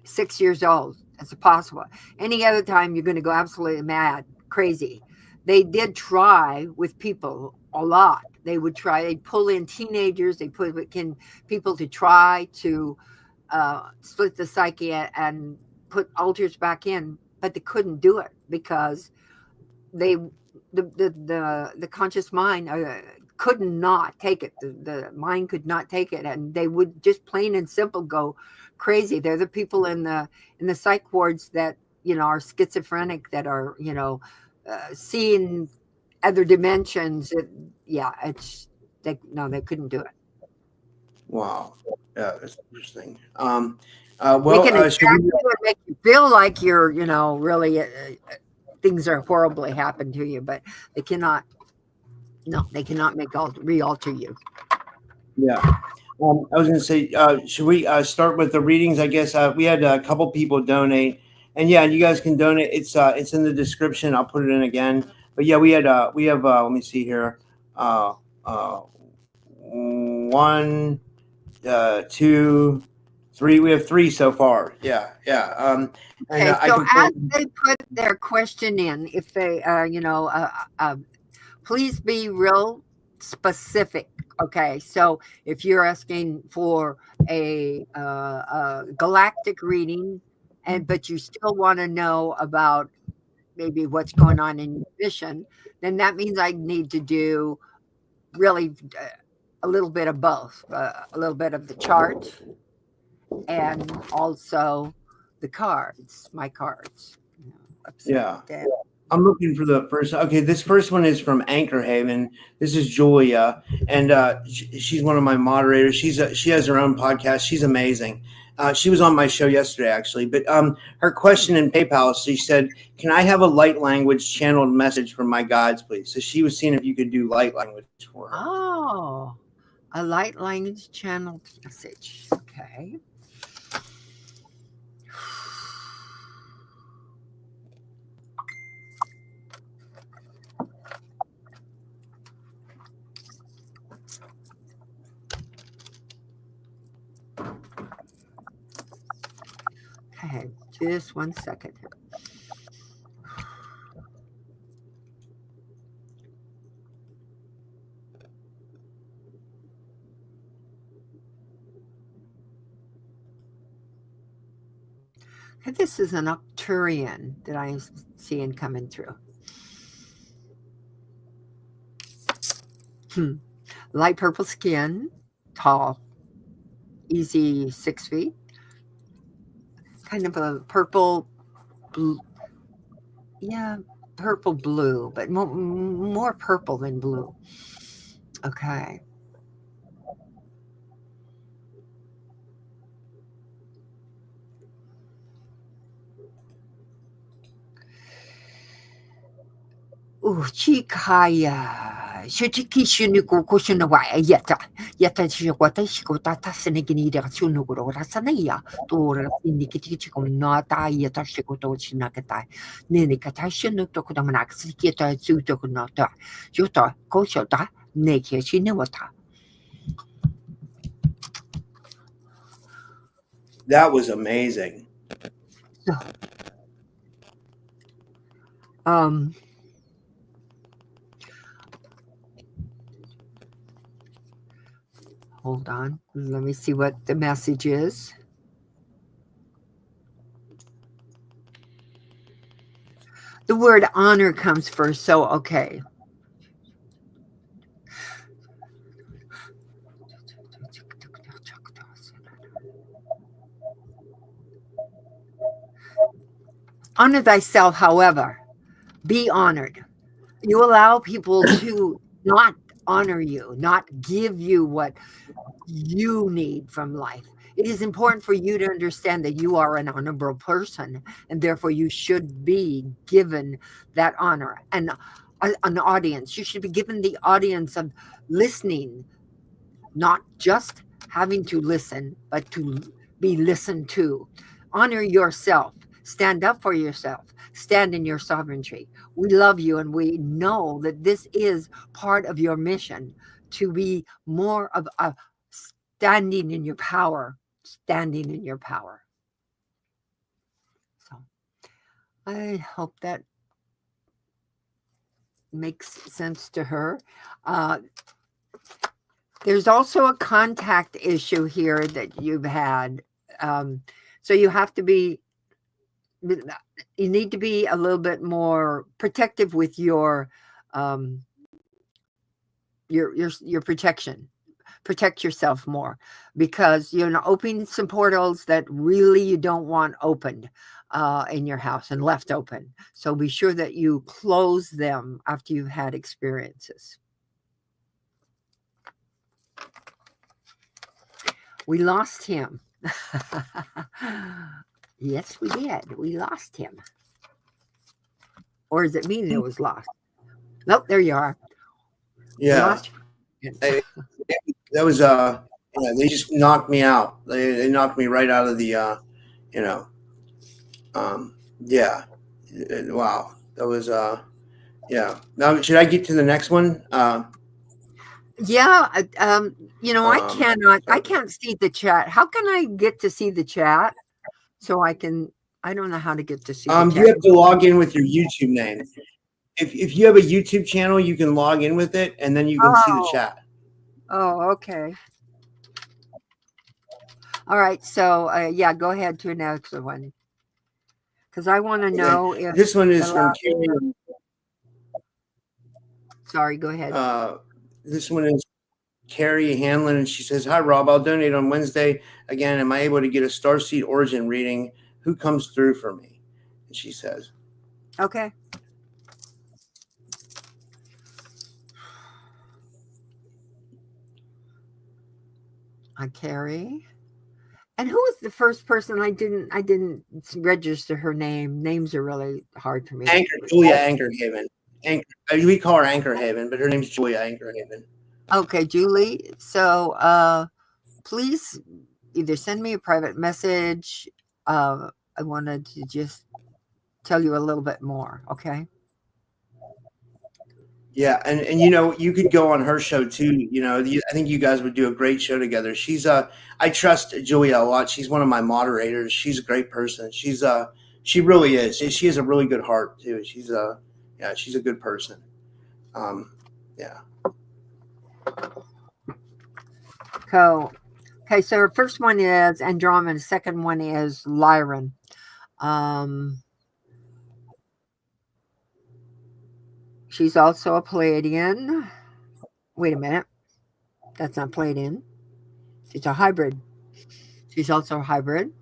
6 years old, that's possible. Any other time, you're going to go absolutely mad, crazy. They did try with people a lot. They would try. They'd pull in teenagers. They put in people to try to split the psyche and put alters back in, but they couldn't do it because they the conscious mind could not take it. The mind could not take it, and they would just plain and simple go crazy. They're the people in the psych wards that are schizophrenic, that are seeing other dimensions. They couldn't do it. Wow. Yeah, that's interesting. They can attack Should we? you and make you feel like you're really things are horribly happened to you, but they cannot. No, they cannot re-alter you. Yeah. I was going to say, should we start with the readings? I guess we had a couple people donate, and yeah, you guys can donate. It's in the description. I'll put it in again. But yeah, we have let me see here, one, two, three. We have three so far. Yeah, yeah. And Okay, I so can as put. they put their question in, if they, please be real specific. Okay, so if you're asking for a galactic reading, but you still want to know about maybe what's going on in your mission, then that means I need to do really a little bit of both, a little bit of the chart and also the cards, my cards. Yeah. Down. I'm looking for the first. Okay, this first one is from Anchor Haven. This is Julia, and she's one of my moderators. She has her own podcast. She's amazing. She was on my show yesterday, actually. But her question in PayPal, she said, "Can I have a light language channeled message from my guides, please?" So she was seeing if you could do light language for her. Oh, a light language channel message. Okay. Okay, just 1 second. Okay, this is an Arcturian that I'm seeing coming through. Light purple skin, tall, easy 6 feet, kind of a purple blue. Yeah, purple blue, but more purple than blue. Okay. Chikaya. Shiki shuniku kushunawa yeta shiwata shikota senegini sunuguro rasanaya tora indikichiko nata yeta shikoto shinakata nenikata shinutokudamanak sikita sutokunata yuta koshota neke shinewata. That was amazing. Hold on. Let me see what the message is. The word honor comes first, so okay. Honor thyself, however, be honored. You allow people to not honor you, not give you what you need from life. It is important for you to understand that you are an honorable person, and therefore you should be given that honor. And an audience, you should be given the audience of listening, not just having to listen, but to be listened to. Honor yourself. Stand up for yourself. Stand in your sovereignty. We love you, and we know that this is part of your mission to be more of a standing in your power, standing in your power. So I hope that makes sense to her. There's also a contact issue here that you've had. So you have to be, you need to be a little bit more protective with your protection. Protect yourself more, because you're opening some portals that really you don't want opened in your house and left open. So be sure that you close them after you've had experiences. We lost him. Yes, we did. We lost him. Or does it mean it was lost? Nope, there you are. Yeah. That was they just knocked me out. They knocked me right out of the yeah. Wow. That was yeah. Now should I get to the next one? Yeah, I can't see the chat. How can I get to see the chat? So I don't know how to get to see the chat. You have to log in with your YouTube name. If you have a YouTube channel, you can log in with it, and then you can see the chat. Oh, okay. All right. So yeah, go ahead to the next one, because I want to know if this one is from Carrie. Sorry, go ahead. This one is Carrie Hanlon, and she says, "Hi Rob, I'll donate on Wednesday. Again, am I able to get a Starseed origin reading? Who comes through for me?" And she says, "Okay." Carrie. And who was the first person? I didn't register her name. Names are really hard for me. Julia Anchorhaven. We call her Anchorhaven, but her name's Julia Anchorhaven. Okay, Julie. So please either send me a private message. I wanted to just tell you a little bit more. Okay. Yeah, and you could go on her show too. I think you guys would do a great show together. She's I trust Julia a lot. She's one of my moderators. She's a great person. She really is. She has a really good heart too. She's a good person. Yeah. Cool. Okay, so her first one is Andromeda. Second one is Lyran. She's also a Pleiadian. Wait a minute. That's not Pleiadian. She's a hybrid. She's also a hybrid.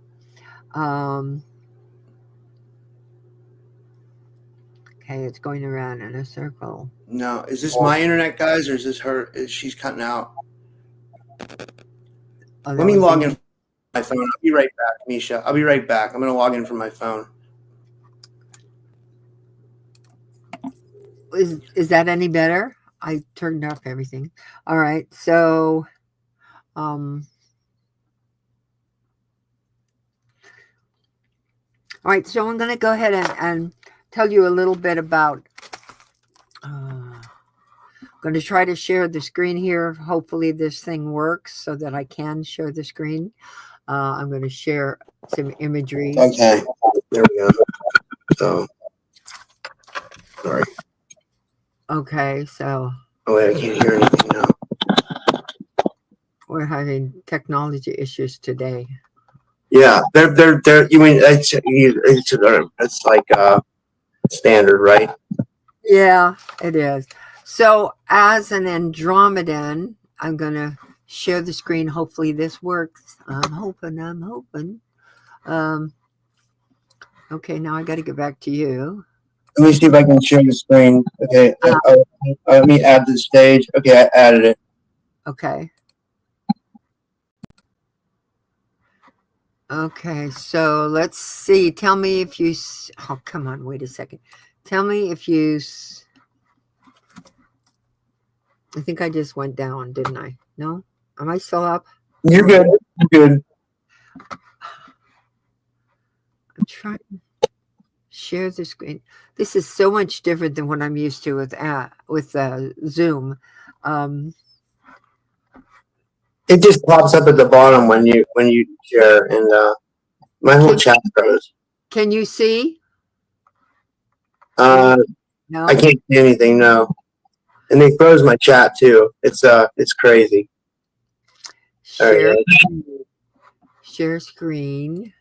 Okay, it's going around in a circle. No, is this my internet, guys, or is this her? She's cutting out. Let me log in from my phone. I'll be right back, Misha. I'll be right back. I'm going to log in from my phone. Is that any better? I turned off everything. All right. So, all right. So I'm going to go ahead and tell you a little bit about, I'm going to try to share the screen here. Hopefully this thing works so that I can share the screen. I'm going to share some imagery. Okay. There we go. So, sorry. Okay, so. Oh, wait, I can't hear anything now. We're having technology issues today. Yeah, they're. You mean it's like standard, right? Yeah, it is. So, as an Andromedan, I'm going to share the screen. Hopefully, this works. I'm hoping. Okay, now I got to get back to you. Let me see if I can share the screen. Okay, let me add the stage. Okay, I added it. Okay. Okay, so let's see. Tell me if you... Oh, come on. Wait a second. Tell me if you... I think I just went down, didn't I? No? Am I still up? You're good. You're good. I'm trying to share the screen. This is so much different than what I'm used to with Zoom. It just pops up at the bottom when you share, and my whole chat goes. Can you see? No? I can't see anything. No, and they froze my chat too. It's crazy. Share, share screen.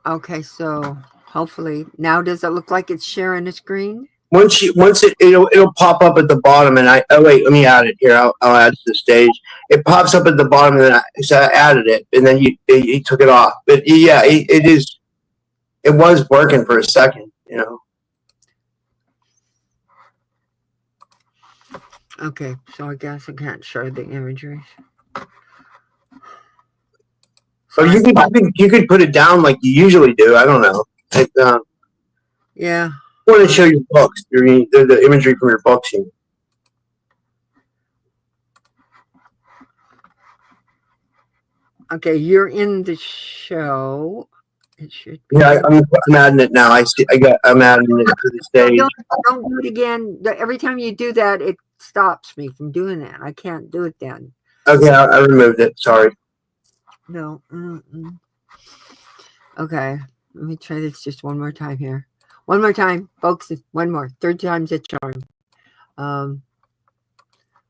Okay, so hopefully now does it look like it's sharing the screen? Once it'll pop up at the bottom, and wait, let me add it here. I'll add to the stage. It pops up at the bottom, and so I added it, and then you took it off. But yeah, it was working for a second, you know. Okay, so I guess I can't show the imagery. Or you could put it down like you usually do. I don't know. Yeah. I want to show your books. The imagery from your books. Okay, you're in the show. It should be. Yeah, I'm adding it now. I'm adding it to the stage. Don't do it again. Every time you do that, it stops me from doing that. I can't do it then. Okay, I removed it. Sorry. No. Okay, let me try this just one more time here. One more time, folks. One more. Third time's a charm.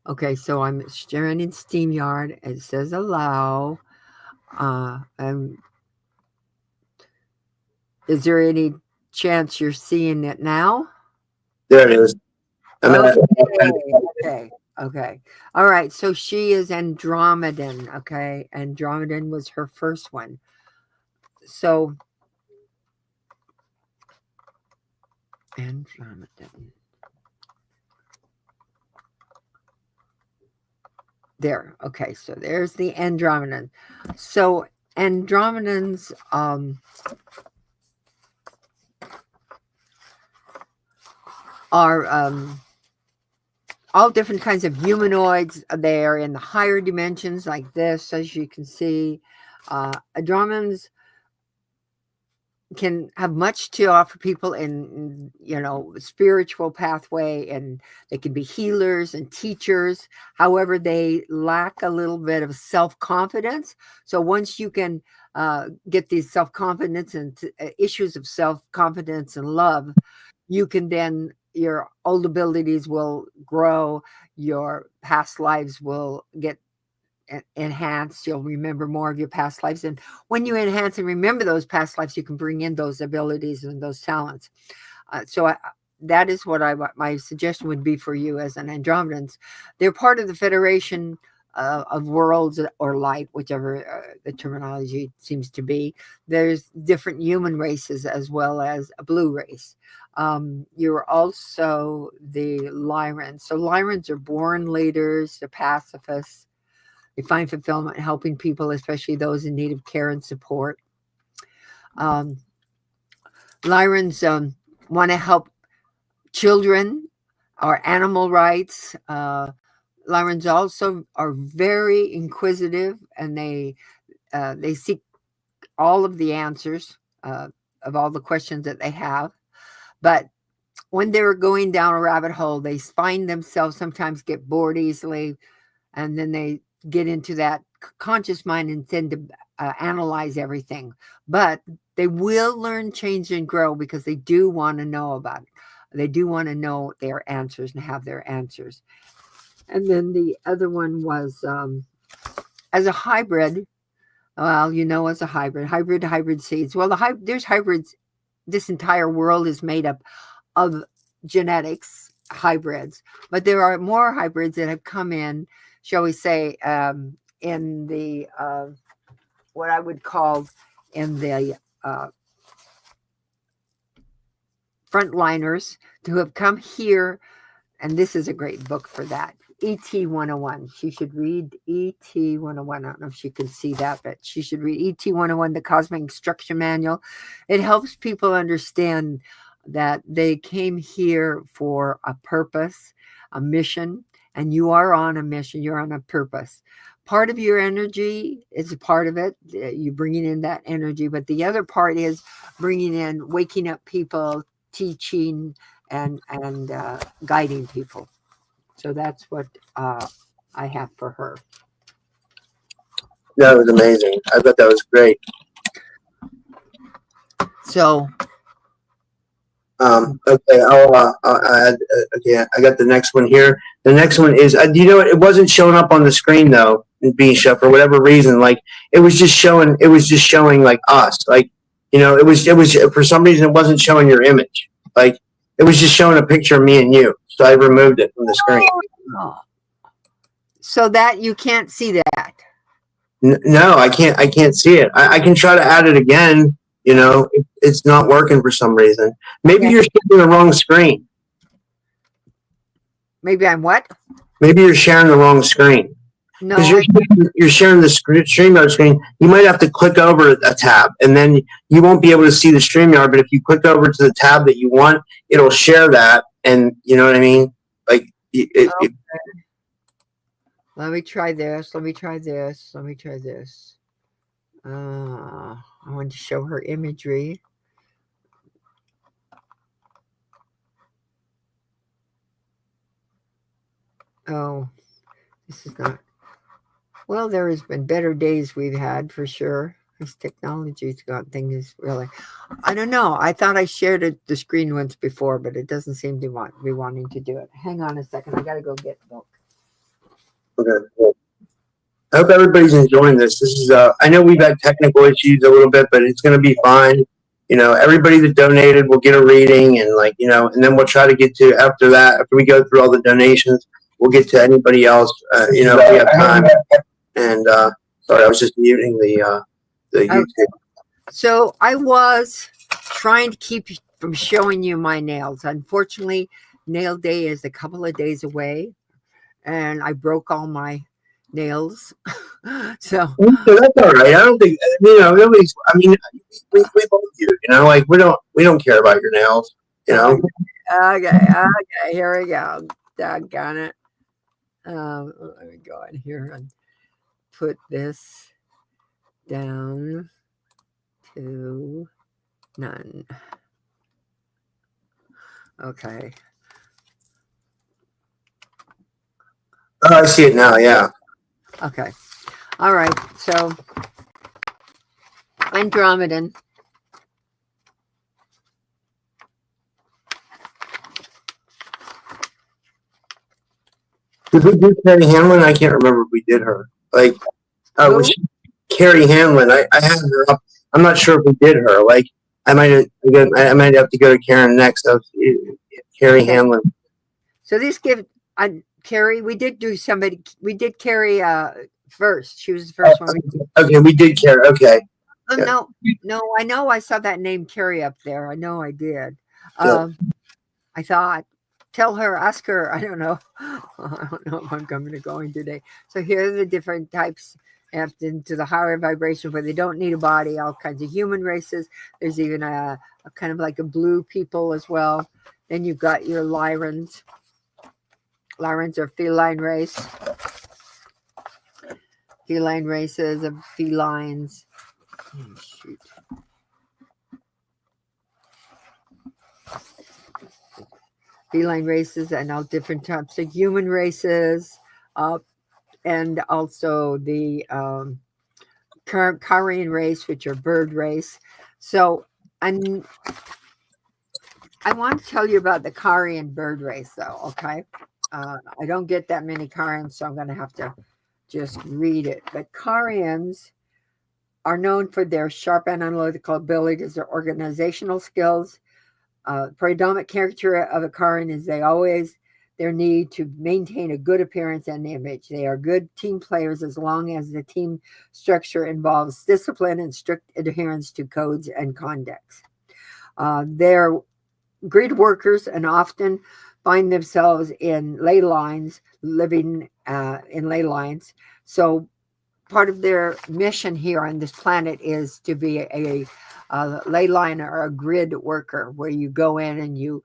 Okay, so I'm sharing in StreamYard. It says allow. Is there any chance you're seeing it now? There it is. Okay. All right. So she is Andromedan. Okay. Andromedan was her first one. So Andromedan. There. Okay. So there's the Andromedan. So Andromedans are all different kinds of humanoids. They are in the higher dimensions like this, as you can see. Andromedans can have much to offer people in, spiritual pathway, and they can be healers and teachers. However, they lack a little bit of self-confidence. So once you can get these self-confidence and issues of self-confidence and love, you can then, your old abilities will grow, your past lives will get enhanced. You'll remember more of your past lives, and when you enhance and remember those past lives, you can bring in those abilities and those talents. That is what my suggestion would be for you as an Andromedans. They're part of the Federation of Worlds or Light, whichever the terminology seems to be. There's different human races as well as a blue race. You're also the Lyrans. So Lyrans are born leaders, they're pacifists. They find fulfillment helping people, especially those in need of care and support. Lyrans want to help children or animal rights. Lyrans also are very inquisitive, and they seek all of the answers of all the questions that they have. But when they're going down a rabbit hole, they find themselves sometimes get bored easily, and then they get into that conscious mind and tend to analyze everything. But they will learn, change, and grow because they do want to know about it. They do want to know their answers and have their answers. And then the other one was as a hybrid. Well, as a hybrid seeds. Well, there's hybrids. This entire world is made up of genetics, hybrids, but there are more hybrids that have come in, shall we say, in the what I would call in the frontliners who have come here, and this is a great book for that. ET 101. She should read ET 101. I don't know if she can see that, but she should read ET 101, the Cosmic Instruction Manual. It helps people understand that they came here for a purpose, a mission, and you are on a mission. You're on a purpose. Part of your energy is a part of it. You're bringing in that energy, but the other part is bringing in, waking up people, teaching, and guiding people. So that's what I have for her. That was amazing. I thought that was great. So, okay, I'll add. Okay, I got the next one here. The next one is, you know, it wasn't showing up on the screen though, Misha, for whatever reason. Like it was just showing like us. Like, you know, it was for some reason it wasn't showing your image. Like it was just showing a picture of me and you. So I removed it from the screen. So that you can't see that. No, I can't see it. I can try to add it again. You know, it's not working for some reason. Maybe you're sharing the wrong screen. Maybe I'm what? Maybe you're sharing the wrong screen. No, because you're sharing the StreamYard screen. You might have to click over a tab, and then you won't be able to see the StreamYard. But if you click over to the tab that you want, it'll share that, and you know what I mean. Like, okay. Let me try this. Let me try this. Let me try this. I want to show her imagery. Oh, this is not. Well, there has been better days we've had for sure. This technology's got things really. I don't know. I thought I shared the screen once before, but it doesn't seem to be wanting to do it. Hang on a second. I got to go get the book. Okay. I hope everybody's enjoying this. This is I know we've had technical issues a little bit, but it's going to be fine. You know, everybody that donated will get a reading, and like, you know, and then we'll try to get to after that. After we go through all the donations, we'll get to anybody else. You know, if we have time. And sorry, I was just muting the YouTube. So I was trying to keep from showing you my nails. Unfortunately, nail day is a couple of days away, and I broke all my nails. So that's all right. I don't think, you know, nobody's. I mean, we both do. You know, like we don't care about your nails. You know. Okay. Here we go. Doggone it. Let me go in here and put this down to none. Okay. Oh, I see it now. Yeah. Okay. All right. So Andromedan. Did we do Carrie Hanlon? I can't remember if we did her. Like, was she Carrie Hanlon? I had her up. I'm not sure if we did her. Like, I might have to go to Karen next. Carrie Hanlon. So these give Carrie. We did do somebody. We did Carrie first. She was the first one. Okay, we did Carrie. Okay. No. I know I saw that name Carrie up there. I know I did. I thought. Tell her, ask her. I don't know. I don't know if I'm coming to going today. So here are the different types into the higher vibration where they don't need a body, all kinds of human races. There's even a kind of like a blue people as well. Then you've got your Lyrans. Lyrans are feline race. Feline races of felines. Oh, shoot. Feline races and all different types of human races, and also the Carian race, which are bird race. So I want to tell you about the Carian bird race, though, okay? I don't get that many Carians, so I'm going to have to just read it. But Carians are known for their sharp analytical abilities, their organizational skills. Predominant character of a Carian is they always their need to maintain a good appearance and image. They are good team players as long as the team structure involves discipline and strict adherence to codes and conducts. They're grid workers and often find themselves in ley lines, living in ley lines. So part of their mission here on this planet is to be a ley line or a grid worker, where you go in and you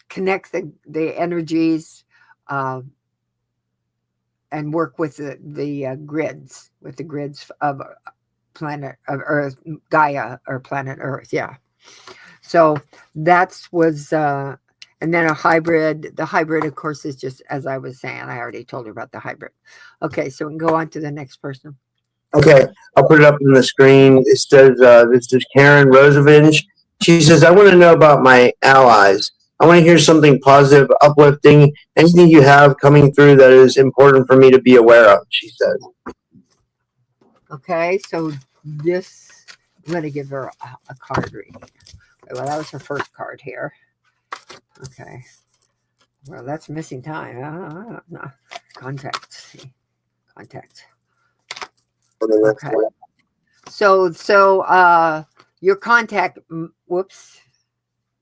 connect the energies and work with the grids, of planet of Earth, Gaia, or planet Earth. Yeah. So that's was and then a hybrid. The hybrid, of course, is just, as I was saying, I already told you about the hybrid. Okay, so we can go on to the next person. Okay, I'll put it up on the screen. It says, this is Karen Rosevich. She says, I want to know about my allies. I want to hear something positive, uplifting, anything you have coming through that is important for me to be aware of, she says. Okay, so this, I'm going to give her a card reading. Well, that was her first card here. Okay. Well, that's missing time. No. Contact. Contact. Okay. So your contact. Whoops.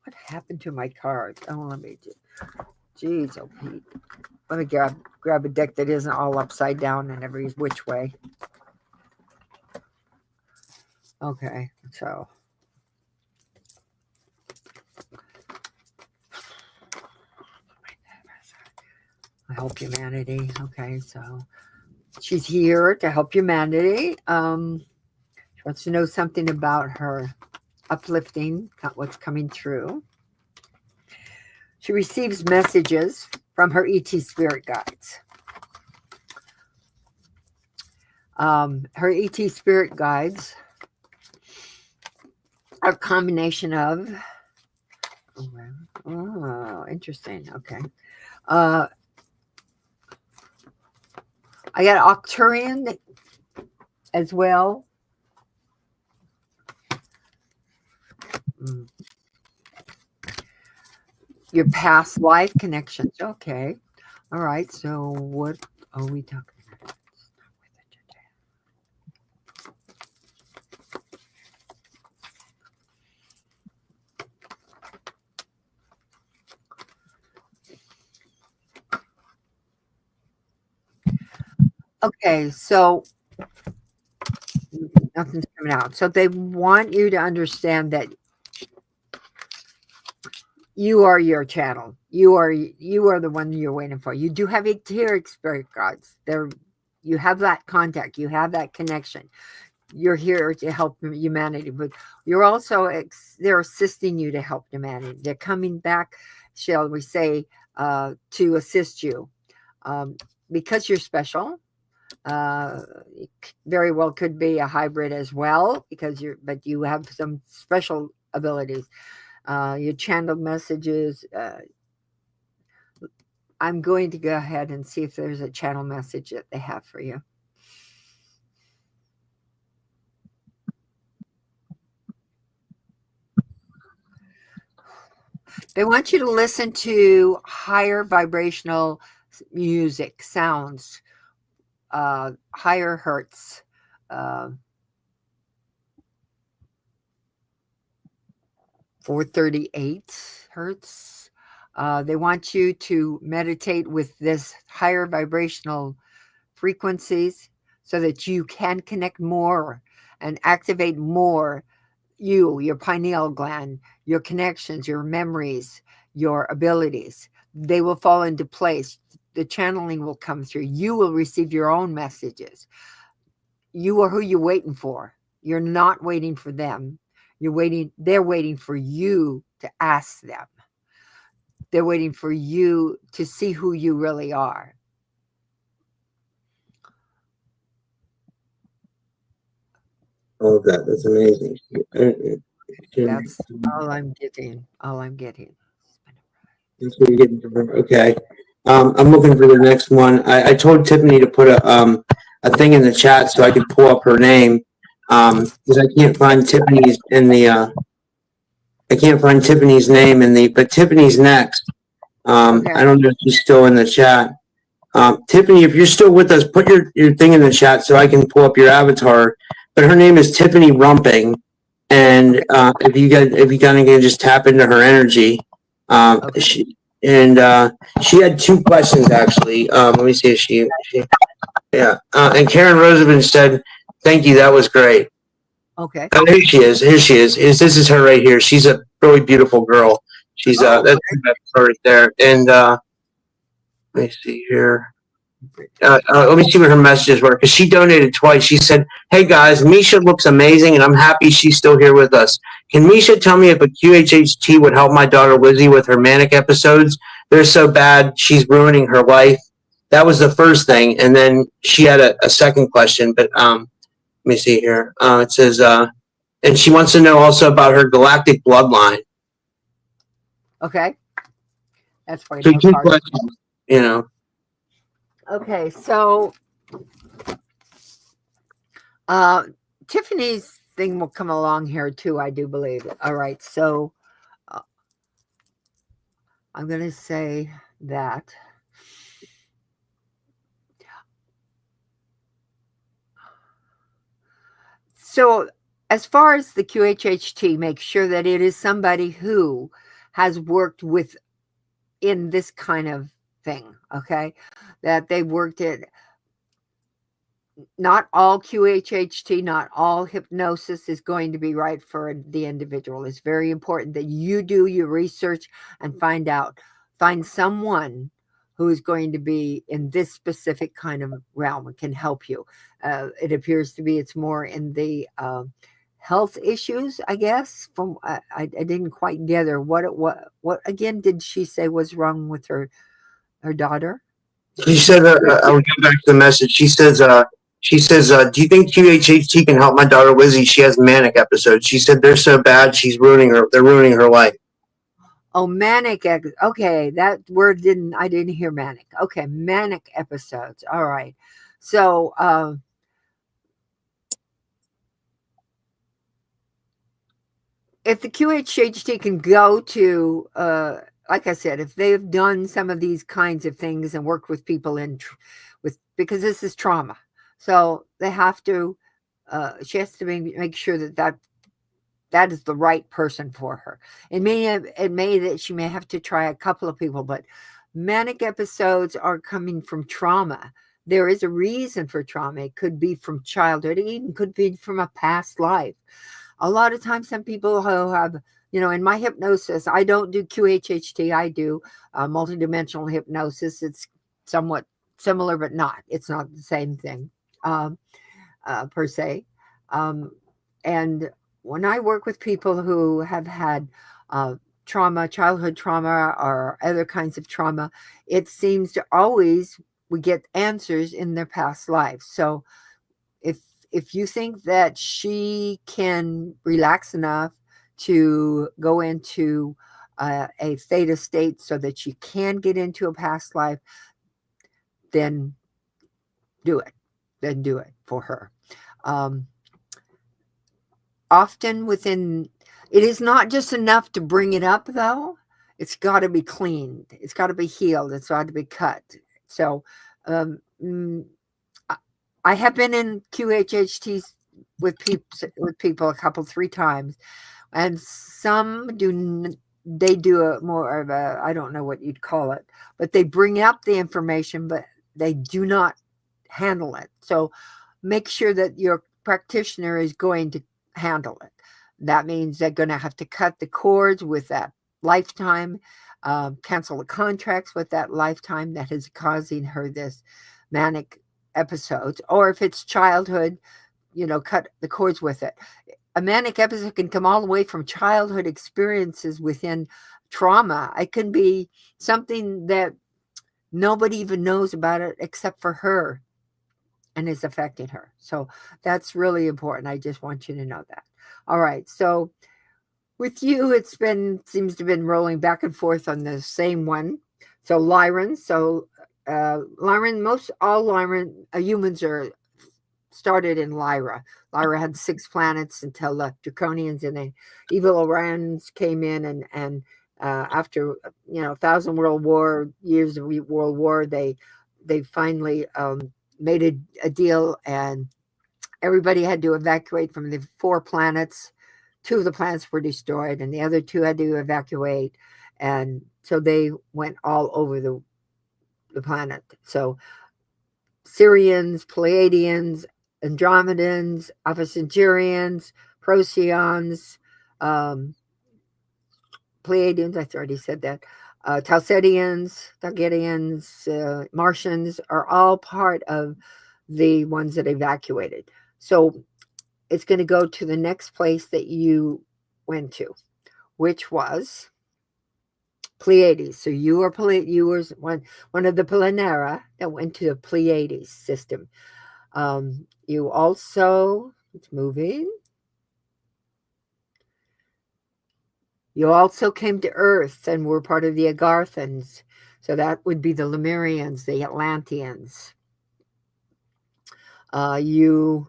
What happened to my cards? Oh, let me do. Jeez, oh Pete. Let me grab a deck that isn't all upside down in every which way. Okay, so. I help humanity. Okay, so she's here to help humanity. She wants to know something about her uplifting, what's coming through. She receives messages from her ET spirit guides. Her ET spirit guides are a combination of, oh, interesting. Okay. I got Octurian as well. Your past life connections. Okay. All right. So what are we talking about? Okay, so nothing's coming out. So they want you to understand that you are your channel. You are the one you're waiting for. You do have etheric spirit guides. You have that contact. You have that connection. You're here to help humanity, but you're also they're assisting you to help humanity. They're coming back, shall we say, to assist you because you're special. Very well could be a hybrid as well, but you have some special abilities. Your channeled messages. I'm going to go ahead and see if there's a channel message that they have for you. They want you to listen to higher vibrational music, sounds, higher hertz, 438 hertz. They want you to meditate with this higher vibrational frequencies so that you can connect more and activate more your pineal gland, your connections, your memories, your abilities. They will fall into place. The channeling will come through. You will receive your own messages. You are who you're waiting for. You're not waiting for them. They're waiting for you to ask them. They're waiting for you to see who you really are. All of that. That's amazing. That's all I'm getting. That's what you're getting from her. Okay. I'm looking for the next one. I told Tiffany to put a thing in the chat so I could pull up her name. Because I can't find Tiffany's in the I can't find Tiffany's name in the, but Tiffany's next. Okay. I don't know if she's still in the chat. Tiffany, if you're still with us, put your thing in the chat so I can pull up your avatar. But her name is Tiffany Rumping, and Okay. if you kind of just tap into her energy, Okay. she had two questions actually. Let me see if she yeah. And Karen Roosevelt said, "Thank you, that was great." Okay. Oh, here she is. Here she is. This is her right here. She's a really beautiful girl. She's that's her right there. And let me see here. Let me see what her messages were because she donated twice. She said, "Hey guys, Misha looks amazing, and I'm happy she's still here with us. Can Misha tell me if a QHHT would help my daughter Lizzie with her manic episodes? They're so bad, she's ruining her life." That was the first thing, and then she had a second question. But let me see here. It says, and she wants to know also about her galactic bloodline. Okay. That's why So no two cards. questions, you know. Okay, so Tiffany's thing will come along here too, I do believe. All right, so I'm going to say that. So as far as the QHHT, make sure that it is somebody who has worked with in this kind of thing, okay? That they've worked at not all QHHT, not all hypnosis is going to be right for the individual. It's very important that you do your research and find someone who is going to be in this specific kind of realm and can help you. It appears to be it's more in the health issues, I guess. From I didn't quite gather what again did she say was wrong with her daughter? She said, I would go back to the message. She says, do you think QHHT can help my daughter Lizzie? She has manic episodes. She said they're so bad, they're ruining her life. Oh, manic. Okay, that word I didn't hear manic. Okay, manic episodes. All right. So, if the QHHT can go to, like I said, if they've done some of these kinds of things and worked with people because this is trauma, so they have to. She has to make sure that is the right person for her. It may that she may have to try a couple of people, but manic episodes are coming from trauma. There is a reason for trauma. It could be from childhood. It even could be from a past life. A lot of times, some people who have, in my hypnosis, I don't do QHHT. I do multidimensional hypnosis. It's somewhat similar, but not. It's not the same thing per se. And when I work with people who have had trauma, childhood trauma, or other kinds of trauma, it seems to always we get answers in their past lives. So if you think that she can relax enough to go into a theta state so that she can get into a past life, then do it. Then do it for her. Often it is not just enough to bring it up, though. It's got to be cleaned. It's got to be healed. It's got to be cut. So I have been in QHHTs with people three times, and some they do a more of a, I don't know what you'd call it, but they bring up the information, but they do not handle it. So make sure that your practitioner is going to handle it. That means they're going to have to cut the cords with that lifetime, cancel the contracts with that lifetime that is causing her this manic episodes. Or if it's childhood, cut the cords with it. A manic episode can come all the way from childhood experiences within trauma. It can be something that nobody even knows about it except for her, and it's affected her. So that's really important. I just want you to know that. All right. So with you, seems to have been rolling back and forth on the same one. So Lyran. So Lyran, most all Lyran humans are started in Lyra. Lyra had 6 planets until the Draconians and the evil Orions came in and After 1,000 years of World War, they finally made a deal, and everybody had to evacuate from the 4 planets. 2 of the planets were destroyed, and the other 2 had to evacuate, and so they went all over the planet. So Sirians, Pleiadians, Andromedans, Alpha Centaurians, Procyons, Pleiadians, I already said that, Tausedians, Martians are all part of the ones that evacuated. So it's going to go to the next place that you went to, which was Pleiades. So you were one of the Planera that went to the Pleiades system. You also, it's moving. You also came to Earth and were part of the Agarthans. So that would be the Lemurians, the Atlanteans. Agarthans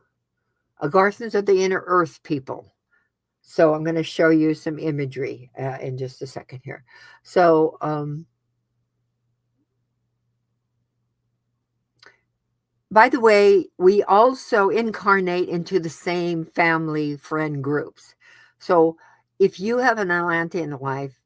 are the inner Earth people. So I'm going to show you some imagery in just a second here. So by the way, we also incarnate into the same family friend groups. So if you have an Atlantean life,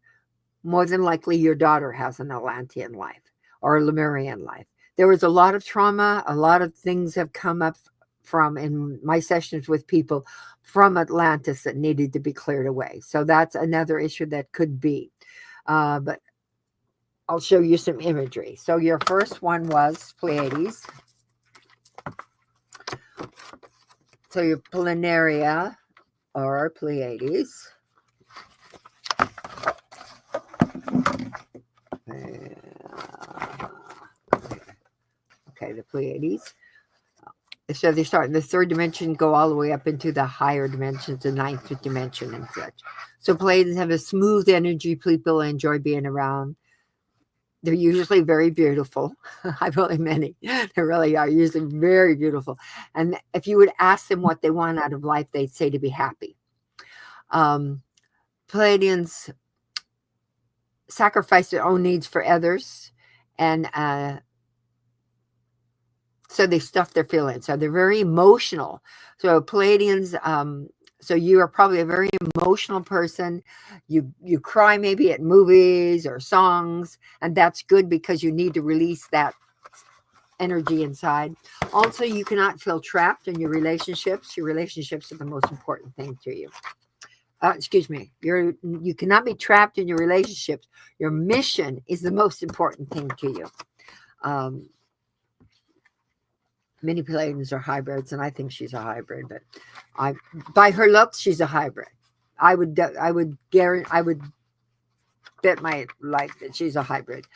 more than likely your daughter has an Atlantean life or a Lemurian life. There was a lot of trauma. A lot of things have come up from in my sessions with people from Atlantis that needed to be cleared away. So that's another issue that could be. But I'll show you some imagery. So your first one was Pleiades. So your Planaria or Pleiades. Okay, the Pleiades. So they start in the 3rd dimension, go all the way up into the higher dimensions, the 9th dimension and such. So Pleiades have a smooth energy. People enjoy being around. They're usually very beautiful. I've only many. They really are usually very beautiful. And if you would ask them what they want out of life, they'd say to be happy. Pleiadians sacrifice their own needs for others, and so they stuff their feelings. So they're very emotional. So Pleiadians, so you are probably a very emotional person. You cry maybe at movies or songs, and that's good because you need to release that energy inside. Also, you cannot feel trapped in your relationships. Your relationships are the most important thing to you. Excuse me. You cannot be trapped in your relationships. Your mission is the most important thing to you. Many Pleiadians are hybrids, and I think she's a hybrid. But by her looks, she's a hybrid. I would bet my life that she's a hybrid.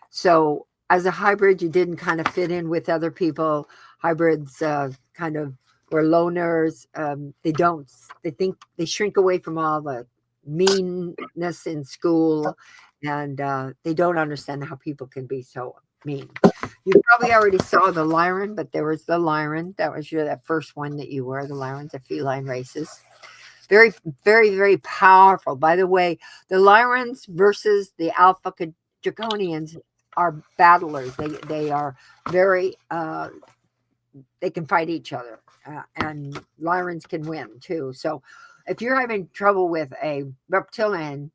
So as a hybrid, you didn't kind of fit in with other people. Hybrids kind of were loners. They shrink away from all the meanness in school, and they don't understand how people can be so mean. You probably already saw the Lyran, but there was the Lyran. That was that first one that you were. The Lyrans, the feline races. Very, very, very powerful. By the way, the Lyrans versus the Alpha Draconians are battlers. They are very, they can fight each other. And Lyrans can win too. So if you're having trouble with a reptilian,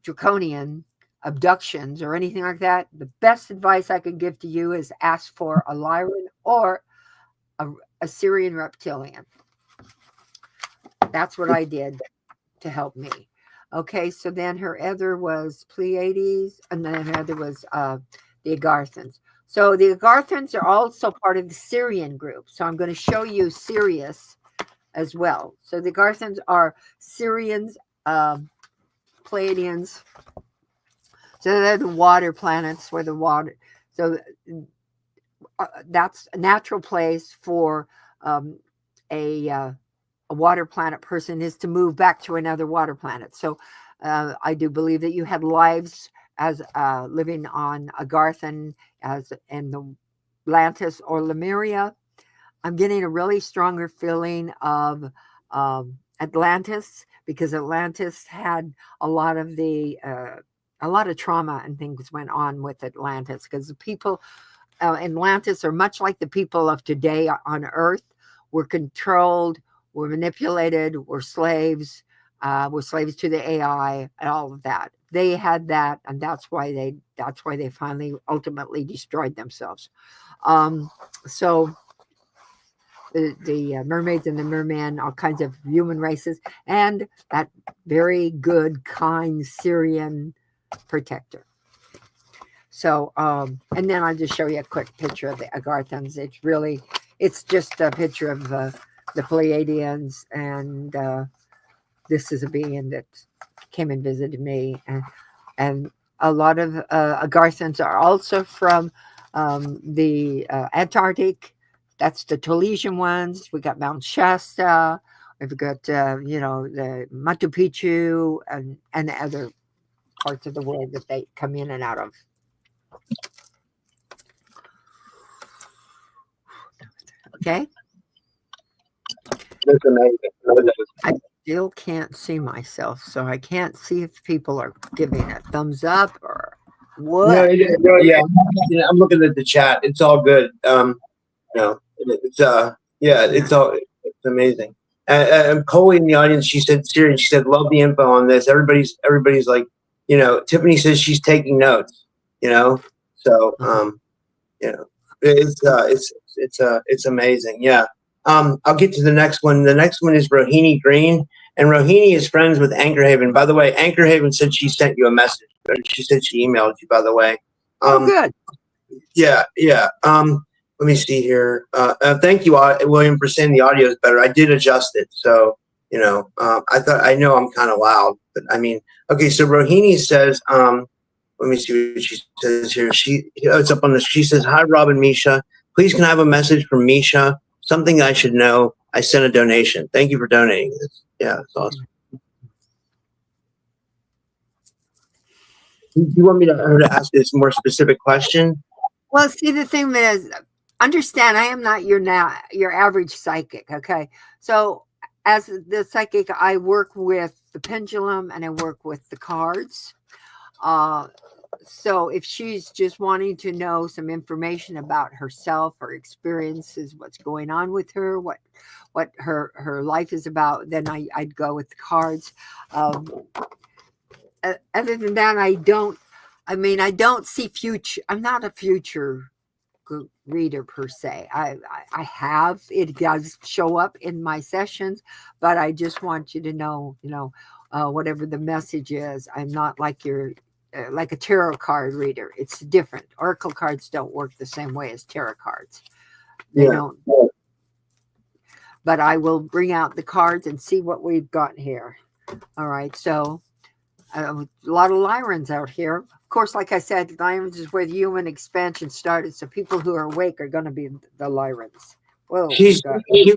draconian, abductions or anything like that, the best advice I could give to you is ask for a Lyran or a Syrian reptilian. That's what I did to help me. Okay, so then her other was Pleiades, and then her other was the Agarthans. So the Agarthans are also part of the Syrian group. So I'm going to show you Sirius as well. So the Agarthans are Syrians, Pleiadians. So they're the water planets where the water. So that's a natural place for a water planet person is to move back to another water planet. So I do believe that you had lives as living on Agarthan as in the Atlantis or Lemuria. I'm getting a really stronger feeling of Atlantis, because Atlantis had a lot of trauma and things went on with Atlantis, because the people in Atlantis are much like the people of today on Earth. Were controlled, were manipulated, were slaves to the AI and all of that. They had that, and that's why they finally ultimately destroyed themselves. So the mermaids and the merman, all kinds of human races, and that very good, kind Syrian protector. So, and then I'll just show you a quick picture of the Agarthans. It's just a picture of the Pleiadians, and this is a being that came and visited me, and a lot of Agarthans are also from the Antarctic. That's the Tolesian ones. We got Mount Shasta. We've got the Machu Picchu and the other parts of the world that they come in and out of. Okay. That's amazing. I still can't see myself, so I can't see if people are giving a thumbs up or what. No, yeah. I'm looking at the chat. It's all good. It's amazing. And Coley in the audience, she said, Syrian, she said, love the info on this. Everybody's like, Tiffany says she's taking notes, so, it's amazing. Yeah. I'll get to the next one. The next one is Rohini Green, and Rohini is friends with Anchor Haven. By the way, Anchor Haven said she sent you a message. She said she emailed you, by the way. Good. Yeah. Let me see here. Thank you, William, for saying the audio is better. I did adjust it. So, I know I'm kind of loud, but I mean, okay. So Rohini says, let me see what she says here. It's up on the, she says, hi, Rob and Misha. Please can I have a message from Misha? Something I should know. I sent a donation. Thank you for donating this. Yeah, it's awesome. Do you want me her to ask this more specific question? Well, see, the thing is, understand, I am not your average psychic. Okay, so as the psychic, I work with the pendulum and I work with the cards. So if she's just wanting to know some information about herself, her experiences, what's going on with her, what her life is about, then I'd go with the cards. Other than that, I don't see future. I'm not a future reader per se. I have, it does show up in my sessions, but I just want you to know, whatever the message is, I'm not like like a tarot card reader. It's different. Oracle cards don't work the same way as tarot cards. They don't. But I will bring out the cards and see what we've got here. All right. So a lot of Lyrans out here. Of course, like I said, Lyrans is where the human expansion started. So people who are awake are going to be the Lyrans. Whoa. You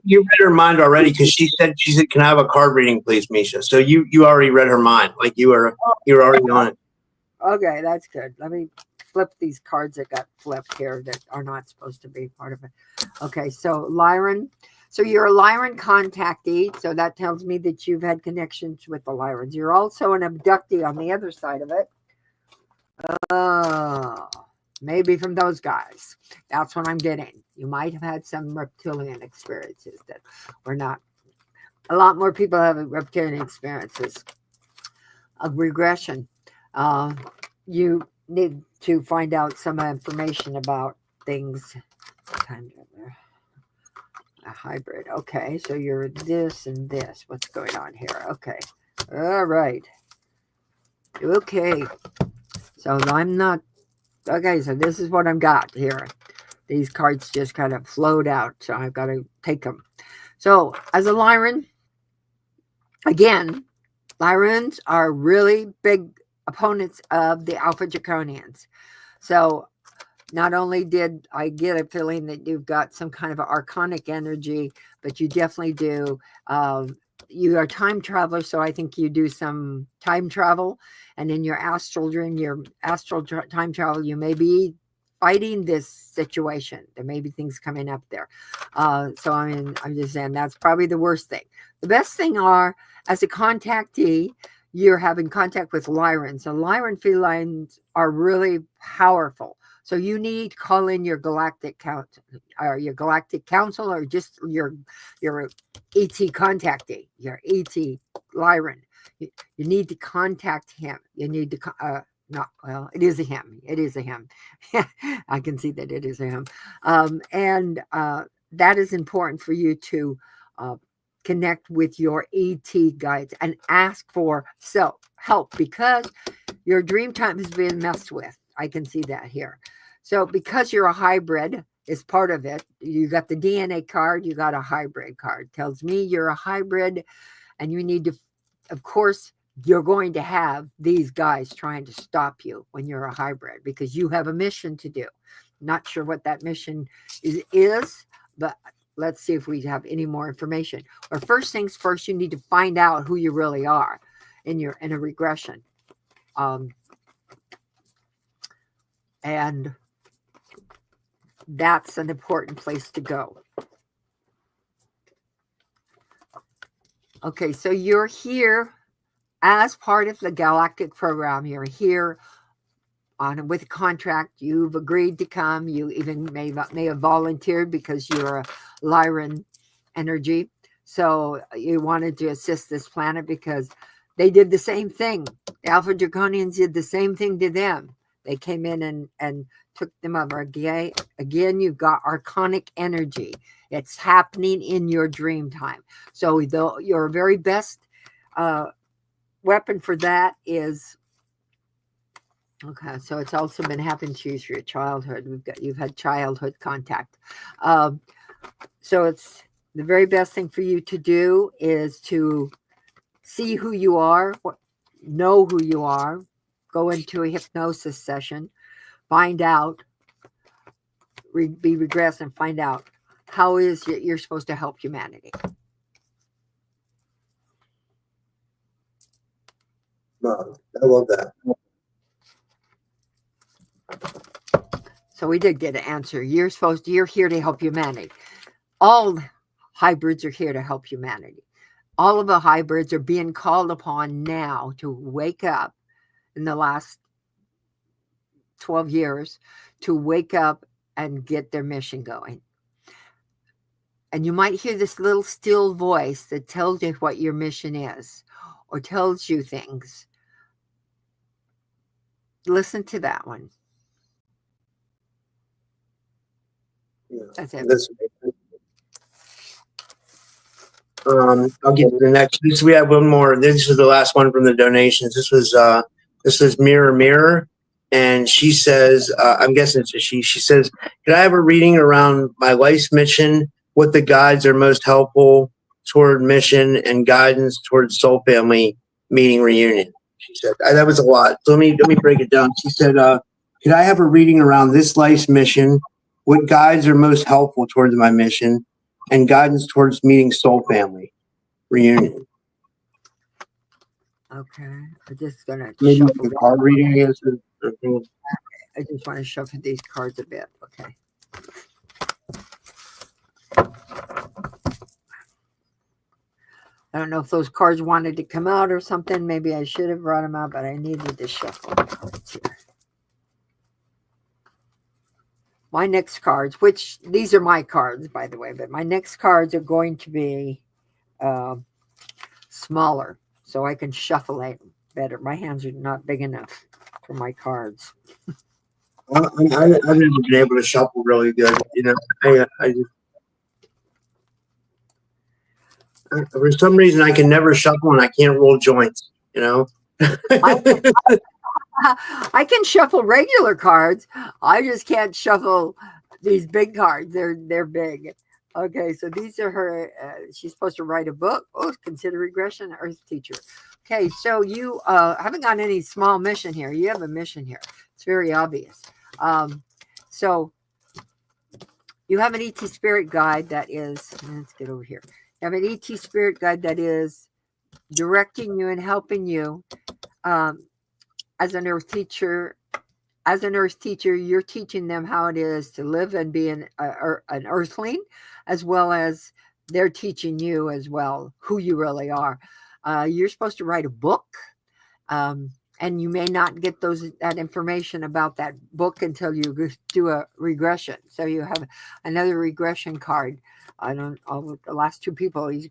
read her mind already, because she said, can I have a card reading, please, Misha? So you already read her mind. Like you were already on it. Okay, that's good. Let me flip these cards that got flipped here that are not supposed to be part of it. Okay, so Lyran. So you're a Lyran contactee. So that tells me that you've had connections with the Lyrans. You're also an abductee on the other side of it. Maybe from those guys. That's what I'm getting. You might have had some reptilian experiences that were not. A lot more people have reptilian experiences of regression. You need to find out some information about things. Kind of a hybrid. Okay, so you're this and this. What's going on here? Okay. All right. Okay. So I'm not. Okay, so this is what I've got here. These cards just kind of flowed out, so I've got to take them. So as a Lyran, again, Lyrans are really big opponents of the Alpha Draconians. So not only did I get a feeling that you've got some kind of archonic energy, but you definitely do. You are time traveler, so I think you do some time travel. And in your astral dream, your astral time travel, you may be fighting this situation. There may be things coming up there. So I mean, I'm just saying that's probably the worst thing. The best thing are, as a contactee, you're having contact with Lyrans. And Lyran felines are really powerful. So you need to call in your galactic council, or just your ET contactee, your ET Lyran. You need to contact him. You need to not, well, it is a him. It is a him. I can see that it is a him. And that is important for you to connect with your ET guides and ask for help, because your dream time has been messed with. I can see that here. So because you're a hybrid is part of it. You got the DNA card, you got a hybrid card. Tells me you're a hybrid, and you need to, of course, you're going to have these guys trying to stop you when you're a hybrid, because you have a mission to do. Not sure what that mission is, but let's see if we have any more information. Or first things first, you need to find out who you really are in a regression. And that's an important place to go. Okay, so you're here as part of the Galactic program. You're here with a contract. You've agreed to come. You even may have volunteered because you're a Lyran energy. So you wanted to assist this planet because they did the same thing. The Alpha Draconians did the same thing to them. They came in and took them over. Again, you've got archonic energy. It's happening in your dream time. So your very best weapon for that is, okay, so it's also been happening to you through your childhood. You've had childhood contact. So it's the very best thing for you to do is to see who you are, know who you are, go into a hypnosis session, find out, be regress and find out how is you're supposed to help humanity. No, I love that. So we did get an answer. You're here to help humanity. All hybrids are here to help humanity. All of the hybrids are being called upon now to wake up in the last 12 years, to wake up and get their mission going. And you might hear this little still voice that tells you what your mission is, or tells you things. Listen to that one. Yeah. That's it. I'll get to the next. We have one more. This is the last one from the donations. This was Mirror, and she says, I'm guessing it's a she. She says, "Could I have a reading around my life's mission? What the guides are most helpful toward mission and guidance towards soul family meeting reunion?" She said that was a lot. So let me break it down. She said, "Could I have a reading around this life's mission? What guides are most helpful towards my mission and guidance towards meeting soul family reunion?" Okay, I'm just gonna Maybe shuffle. the card reading is. I just want to shuffle these cards a bit. Okay. I don't know if those cards wanted to come out or something. Maybe I should have brought them out, but I needed to shuffle the cards here. My next cards, which these are my cards, by the way, but my next cards are going to be smaller, so I can shuffle it better. My hands are not big enough for my cards. I've never been able to shuffle really good. You know, I just, for some reason I can never shuffle and I can't roll joints. You know. I can shuffle regular cards. I just can't shuffle these big cards. They're big. Okay, so these are her. She's supposed to write a book. Oh, consider regression, Earth teacher. Okay, so you haven't got any small mission here. You have a mission here. It's very obvious. So you have an ET spirit guide that is. Let's get over here. You have an ET spirit guide that is directing you and helping you as an Earth teacher as an earth teacher, you're teaching them how it is to live and be an earthling, as well as they're teaching you as well who you really are. You're supposed to write a book, and you may not get that information about that book until you do a regression. So you have another regression card. I don't know, the last two people, he's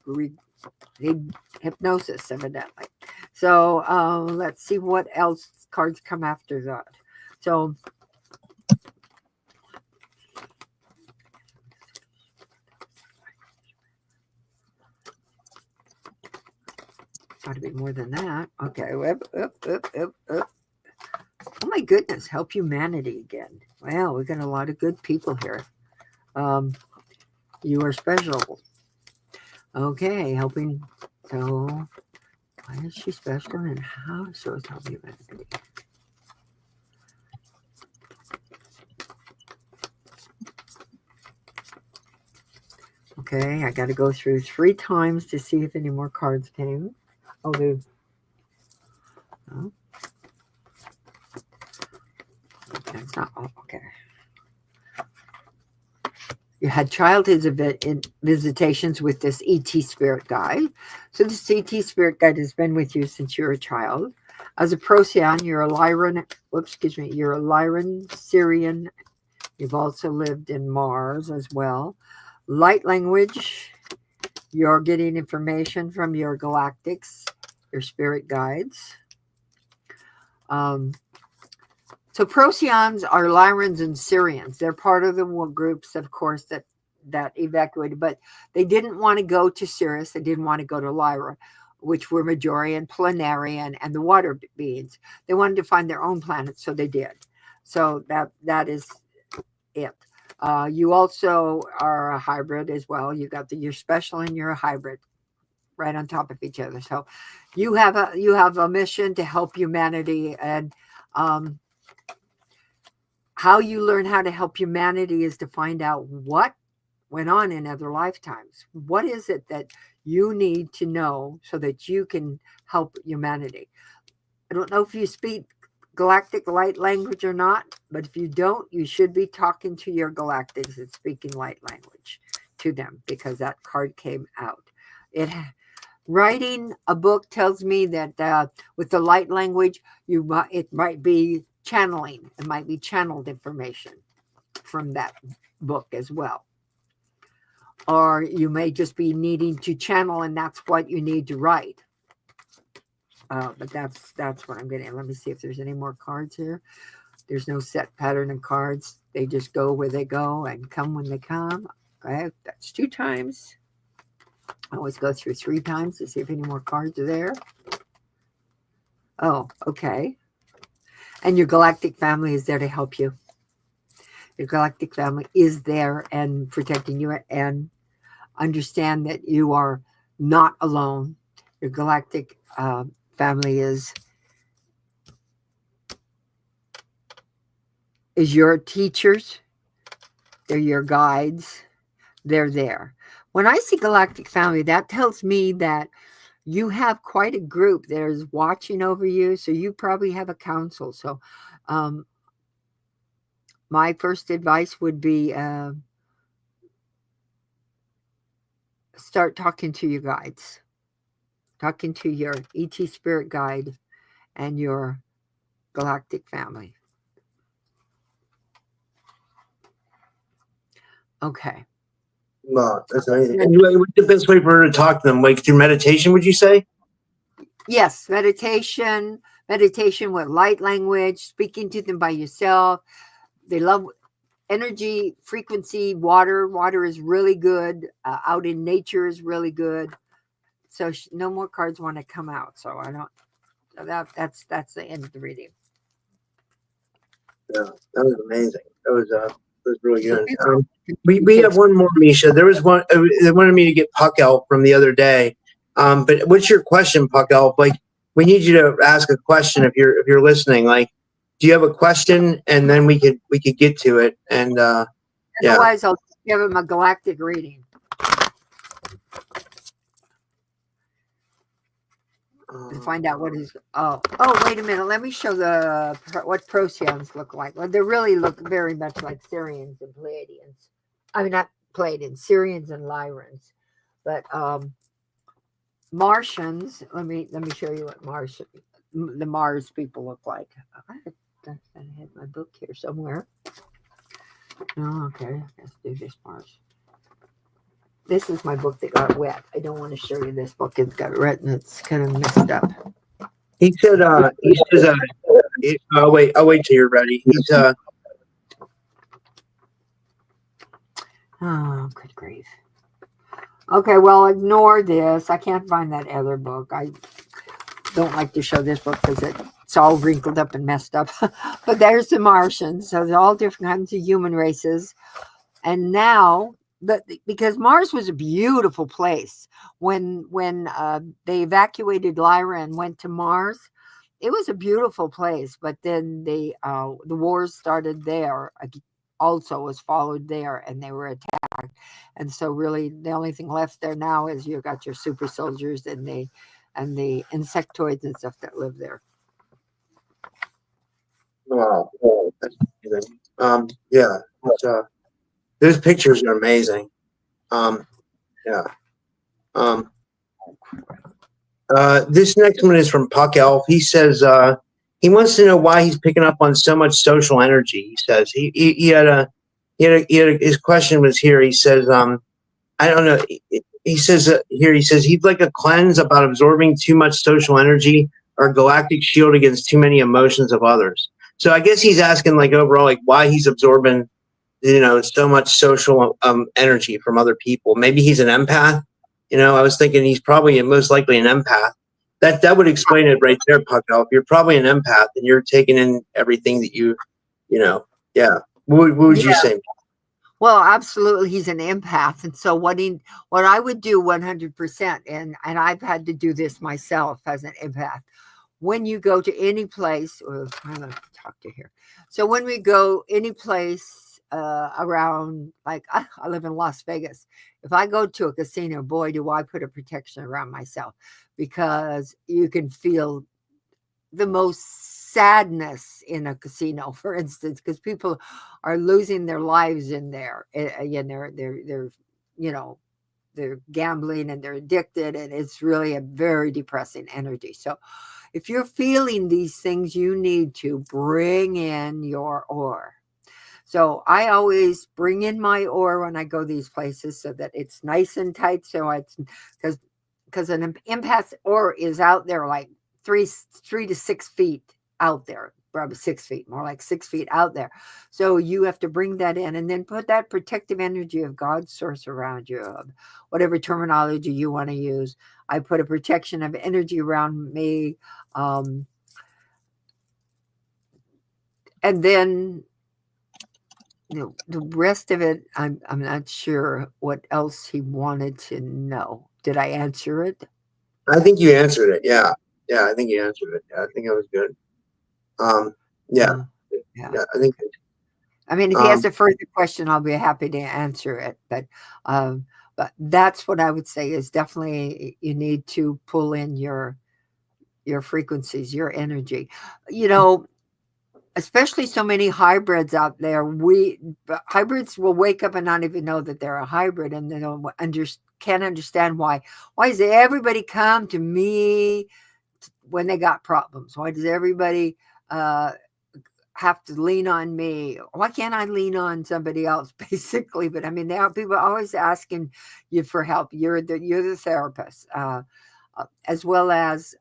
hypnosis, evidently. So let's see what else cards come after that. So got to be more than that. Okay. Oh my goodness. Help humanity again. Wow, we got a lot of good people here. You are special. Okay, helping. So why is she special and how? So it's help humanity. Okay, I got to go through 3 times to see if any more cards came. Oh, they. Oh. Okay, it's not. Oh, okay. You had childhood visitations with this ET spirit guide. So this ET spirit guide has been with you since you were a child. As a Procyon, you're a Lyran. Whoops, excuse me. You're a Lyran Syrian. You've also lived in Mars as well. Light language. You're getting information from your galactics, your spirit guides. So Procyons are Lyrans and Syrians. They're part of the groups, of course, that evacuated, but they didn't want to go to Sirius. They didn't want to go to Lyra, which were Majorian, Planarian, and the water beings. They wanted to find their own planet, so they did. So that is it. You also are a hybrid as well. You got you're special and you're a hybrid, right on top of each other. So you have a mission to help humanity, and how you learn how to help humanity is to find out what went on in other lifetimes. What is it that you need to know so that you can help humanity? I don't know if you speak galactic light language or not, but if you don't, you should be talking to your galactics and speaking light language to them, because that card came out. Writing a book tells me that with the light language, it might be channeling. It might be channeled information from that book as well. Or you may just be needing to channel, and that's what you need to write. But that's what I'm getting. Let me see if there's any more cards here. There's no set pattern of cards. They just go where they go and come when they come. Okay, that's 2 times. I always go through 3 times to see if any more cards are there. Oh, okay. And your galactic family is there to help you. Your galactic family is there and protecting you, and understand that you are not alone. Your galactic family is your teachers. They're your guides. They're there. When I see galactic family, that tells me that you have quite a group that is watching over you. So you probably have a council. So my first advice would be start talking to your guides, talking to your ET spirit guide and your galactic family. Okay. Well, that's amazing. And what's the best way for her to talk to them? Like through meditation, would you say? Yes, meditation with light language, speaking to them by yourself. They love energy, frequency, water. Water is really good. Out in nature is really good. So no more cards want to come out. So I don't. That's the end of the reading. Yeah, that was amazing. That was really good. We have one more, Misha. There was one. They wanted me to get Puck Elf from the other day. But what's your question, Puck Elf? Like, we need you to ask a question if you're listening. Like, do you have a question? And then we could get to it. And otherwise, I'll give him a galactic reading. to find out what is. Oh, wait a minute. Let me show what Procyons look like. Well, they really look very much like Syrians and Pleiadians. I mean, not Pleiadians, Syrians and Lyrans. But Martians. Let me show you what the Mars people look like. I had my book here somewhere. Oh, okay, let's do this Mars. This is my book that got wet. I don't want to show you this book. It's got written. It's kind of messed up. He said, I'll wait till you're ready. He's, oh, good grief. Okay, well, ignore this. I can't find that other book. I don't like to show this book because it's all wrinkled up and messed up. But there's the Martians. So there's all different kinds of human races. And now, because Mars was a beautiful place. When they evacuated Lyra and went to Mars, it was a beautiful place. But then the wars started there. Also was followed there, and they were attacked. And so really the only thing left there now is you got your super soldiers and the insectoids and stuff that live there. wow. That's amazing. Yeah. Those pictures are amazing. Yeah. This next one is from Puck Elf. He says he wants to know why he's picking up on so much social energy. He says his question was here. He says I don't know. He says he'd like a cleanse about absorbing too much social energy or galactic shield against too many emotions of others. So I guess he's asking like overall like why he's absorbing so much social energy from other people. Maybe he's an empath. I was thinking he's probably most likely an empath. That would explain it right there, Pucko. If you're probably an empath and you're taking in everything that yeah. What would you say? Well, absolutely, he's an empath, and so what I would do 100%, and I've had to do this myself as an empath. When you go to any place, I'm going to talk to here. So when we go any place around, like I live in Las Vegas. If I go to a casino, boy, do I put a protection around myself, because you can feel the most sadness in a casino, for instance, because people are losing their lives in there. Again, they're gambling and they're addicted, and it's really a very depressing energy. So if you're feeling these things, you need to bring in your ore. So I always bring in my ore when I go these places so that it's nice and tight. So it's because an empath ore is out there like 3 to 6 feet out there, probably 6 feet, more like 6 feet out there. So you have to bring that in and then put that protective energy of God's source around you, whatever terminology you want to use. I put a protection of energy around me. And then the rest of it, I'm not sure what else he wanted to know. Did I answer it? I think you answered it. Yeah, I think you answered it. Yeah, I think it was good. Yeah. I think. I mean, if he has a further question, I'll be happy to answer it. But that's what I would say is definitely you need to pull in your frequencies, your energy. Especially so many hybrids out there. Hybrids will wake up and not even know that they're a hybrid, and they can't understand why. Why does everybody come to me when they got problems? Why does everybody have to lean on me? Why can't I lean on somebody else, basically? But I mean, people are always asking you for help. You're the therapist, as well as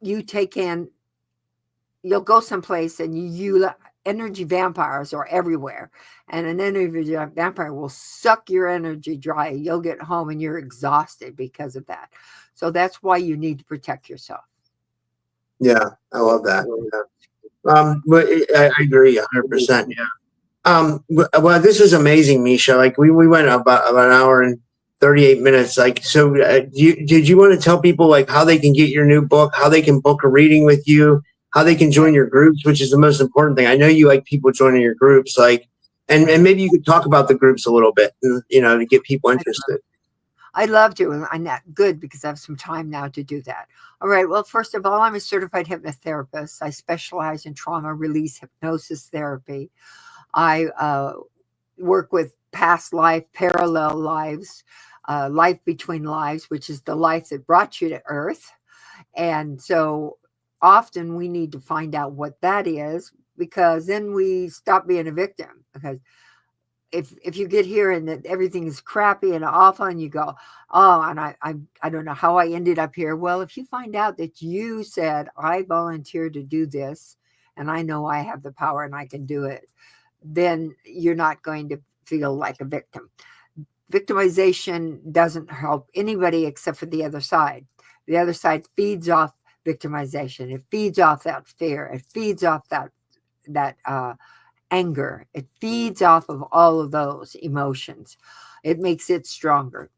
you take in. You'll go someplace and you energy vampires are everywhere, and an energy vampire will suck your energy dry. You'll get home and you're exhausted because of that. So that's why you need to protect yourself. Yeah, I love that. Yeah. But I agree 100%. Yeah. Well, this was amazing, Misha. Like we went about an hour and 38 minutes. Like, so did you want to tell people like how they can get your new book, how they can book a reading with you, how they can join your groups, which is the most important thing. I know you like people joining your groups, like, and maybe you could talk about the groups a little bit, to get people interested. I'd love to, and I'm not good because I have some time now to do that. All right. Well, first of all, I'm a certified hypnotherapist. I specialize in trauma release hypnosis therapy. I work with past life, parallel lives, life between lives, which is the life that brought you to Earth. And so often we need to find out what that is, because then we stop being a victim. Because if you get here and that everything is crappy and awful, and you go, oh, and I don't know how I ended up here. Well, if you find out that you said, I volunteered to do this, and I know I have the power and I can do it, then you're not going to feel like a victim. Victimization doesn't help anybody except for the other side. The other side feeds off victimization. It feeds off that fear. It feeds off that anger. It feeds off of all of those emotions. It makes it stronger.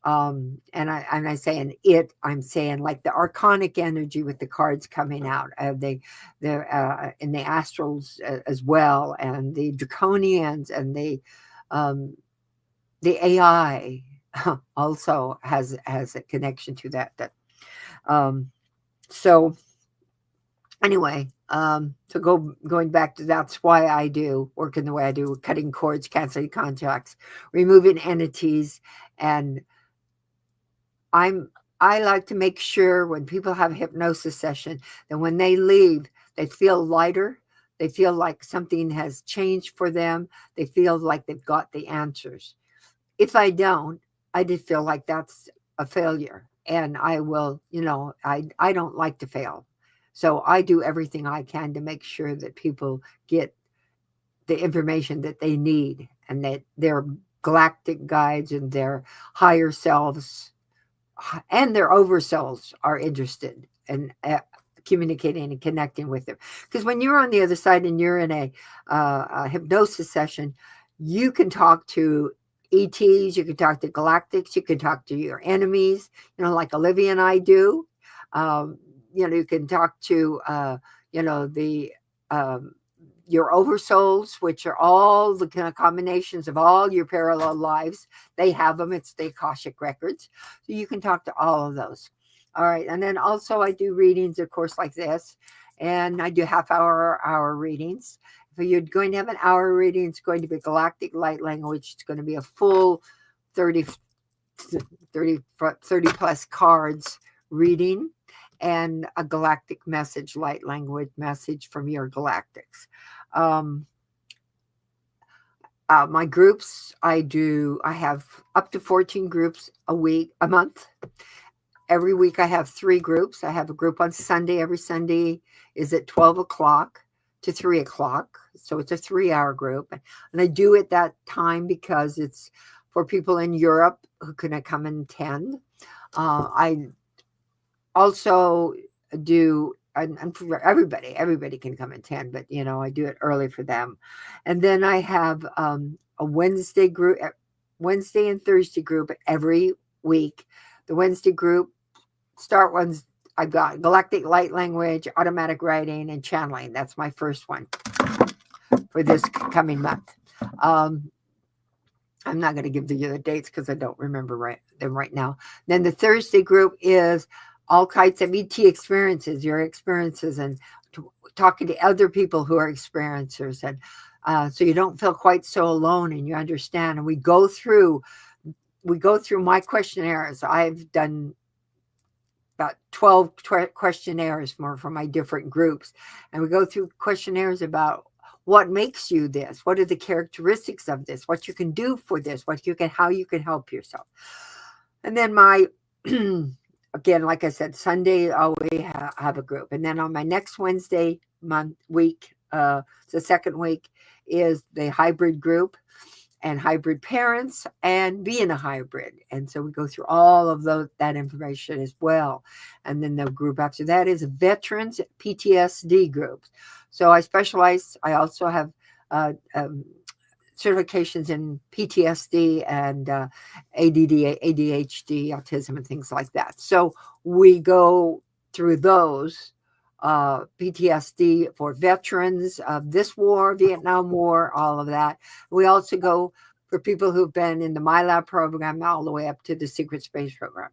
And I say I'm saying like the archonic energy with the cards coming out. They're in the astrals as well, and the draconians, and the AI also has a connection to that. So anyway, so going back to, that's why I do work in the way I do, cutting cords, canceling contracts, removing entities. And I like to make sure when people have a hypnosis session that when they leave, they feel lighter. They feel like something has changed for them. They feel like they've got the answers. If I don't, I just feel like that's a failure. And I will, I don't like to fail. So I do everything I can to make sure that people get the information that they need, and that their galactic guides and their higher selves and their oversouls are interested in communicating and connecting with them. Because when you're on the other side and you're in a hypnosis session, you can talk to ETs, you can talk to galactics, you can talk to your enemies, like Olivia and I do. You can talk to, your oversouls, which are all the kind of combinations of all your parallel lives. They have them. It's the Akashic records. So you can talk to all of those. All right. And then also I do readings, of course, like this. And I do hour readings. If you're going to have an hour reading, it's going to be galactic light language. It's going to be a full 30 plus cards reading, and a galactic message, light language message from your galactics. My groups, I have up to 14 groups a month. Every week I have 3 groups. I have a group on Sunday. Every Sunday is at 12 o'clock to 3 o'clock. So it's a 3-hour group. And I do it that time because it's for people in Europe who can come and attend. I also do, and for everybody can come and attend, but I do it early for them. And then I have a Wednesday and Thursday group every week. The Wednesday group start ones, I've got galactic light language, automatic writing, and channeling. That's my first one for this coming month. I'm not going to give you the dates because I don't remember them right now. Then the Thursday group is all kinds of ET experiences, your experiences, and talking to other people who are experiencers. And so you don't feel quite so alone, and you understand. And we go through my questionnaires. I've done about 12 questionnaires for my different groups. And we go through questionnaires about what makes you this, what are the characteristics of this, what you can do for this, how you can help yourself. And then again, like I said, Sunday, I always have a group. And then on my next Wednesday week, the second week, is the hybrid group and hybrid parents and being a hybrid. And so we go through all of that information as well. And then the group after that is veterans PTSD groups. So I also have certifications in PTSD and ADD, ADHD, autism, and things like that. So we go through those PTSD for veterans of this war, Vietnam War, all of that. We also go for people who've been in the MILAB program all the way up to the secret space program.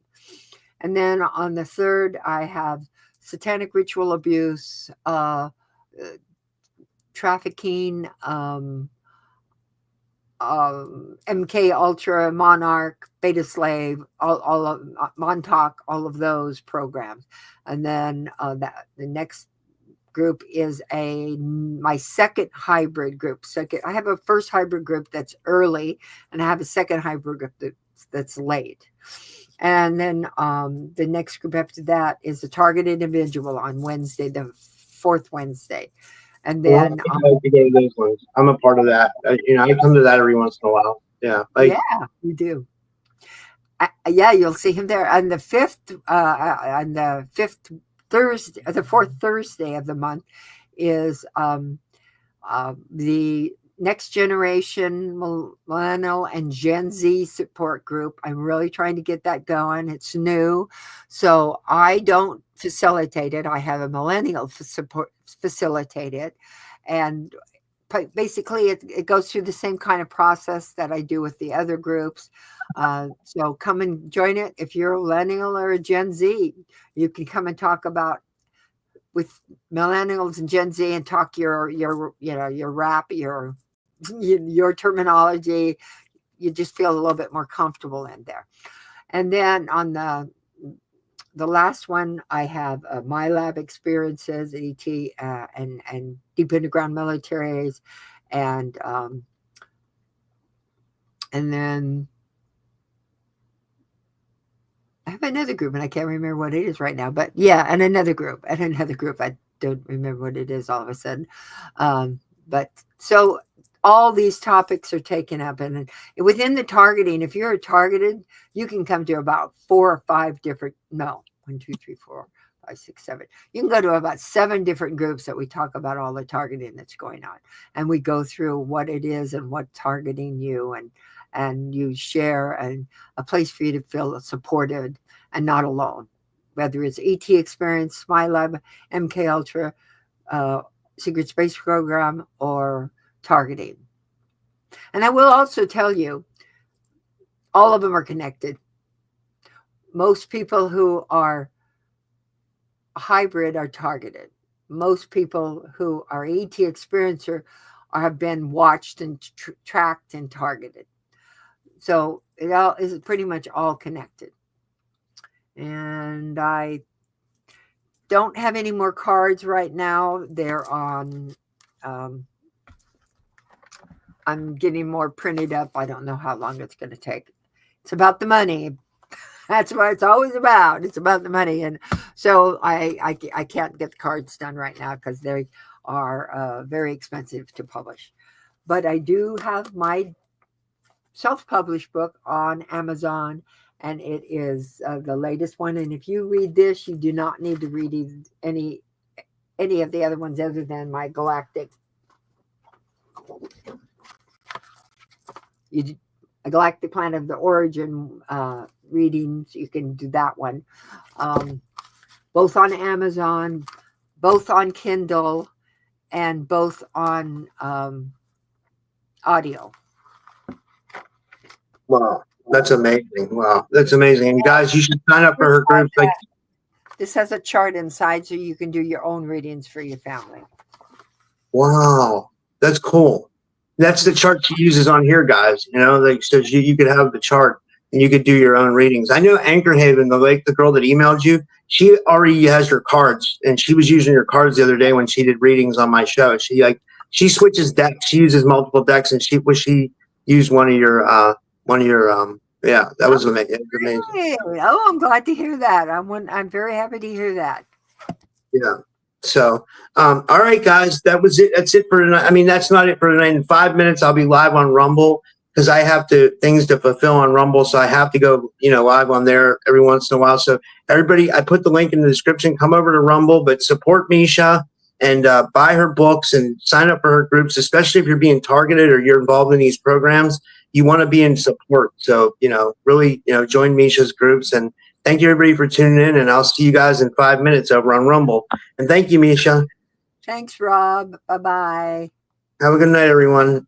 And then on the 3rd, I have satanic ritual abuse, trafficking, MK Ultra, Monarch, Beta Slave, all of Montauk, all of those programs. And then the next group is my second hybrid group. I have a first hybrid group that's early, and I have a second hybrid group that's late. And then the next group after that is the targeted individual on Wednesday, the 4th Wednesday. And then those ones. I'm a part of that. I come to that every once in a while. Yeah. Yeah, you do. Yeah, you'll see him there on the 5th. On the 5th Thursday, the 4th Thursday of the month is the Next Generation Millennial and Gen Z support group. I'm really trying to get that going. It's new, so I don't facilitate it. I have a millennial facilitate it, and basically it goes through the same kind of process that I do with the other groups. So come and join it. If you're a millennial or a Gen Z, you can come and talk about with millennials and Gen Z and talk your rap, your terminology. You just feel a little bit more comfortable in there. And then on the last one, I have MILAB experiences, ET, and deep underground militaries, and then I have another group, and I can't remember what it is right now. But yeah, and another group. I don't remember what it is all of a sudden. But so all these topics are taken up, and within the targeting, if you're targeted, you can come to about 4 or 5 different. No, 1, 2, 3, 4, 5, 6, 7. You can go to about 7 different groups that we talk about all the targeting that's going on, and we go through what it is and what's targeting you, and you share and a place for you to feel supported and not alone, whether it's ET experience, MILAB, MK Ultra, secret space program, or targeting. And I will also tell you, all of them are connected. Most people who are hybrid are targeted. Most people who are ET experiencer have been watched and tracked and targeted. So it all is pretty much all connected. And I don't have any more cards right now. They're on, I'm getting more printed up. I don't know how long it's going to take. It's about the money. That's what it's always about. It's about the money. And so I can't get the cards done right now because they are very expensive to publish. But I do have my self-published book on Amazon, and it is the latest one. And if you read this, you do not need to read any of the other ones other than my Galactic. A Galactic Plan of the Origin readings. You can do that one. Both on Amazon, both on Kindle, and both on audio. Wow, that's amazing. Wow, that's amazing. And guys, you should sign up for her group. This has a chart inside so you can do your own readings for your family. Wow, that's cool. That's the chart she uses on here, guys. So you could have the chart and you could do your own readings. I know Anchor Haven, the girl that emailed you, she already has your cards, and she was using your cards the other day when she did readings on my show. She switches decks. She uses multiple decks, and she used one of your yeah, that was amazing. It was amazing. Oh, I'm glad to hear that. I'm very happy to hear that. Yeah. So, all right, guys, that was it. That's it for tonight. I mean, that's not it for tonight. In 5 minutes, I'll be live on Rumble because I have things to fulfill on Rumble. So I have to go, live on there every once in a while. So everybody, I put the link in the description. Come over to Rumble, but support Miesha and buy her books and sign up for her groups, especially if you're being targeted or you're involved in these programs. You want to be in support. So, really, join Miesha's groups. And thank you, everybody, for tuning in. And I'll see you guys in 5 minutes over on Rumble. And thank you, Miesha. Thanks, Rob. Bye-bye. Have a good night, everyone.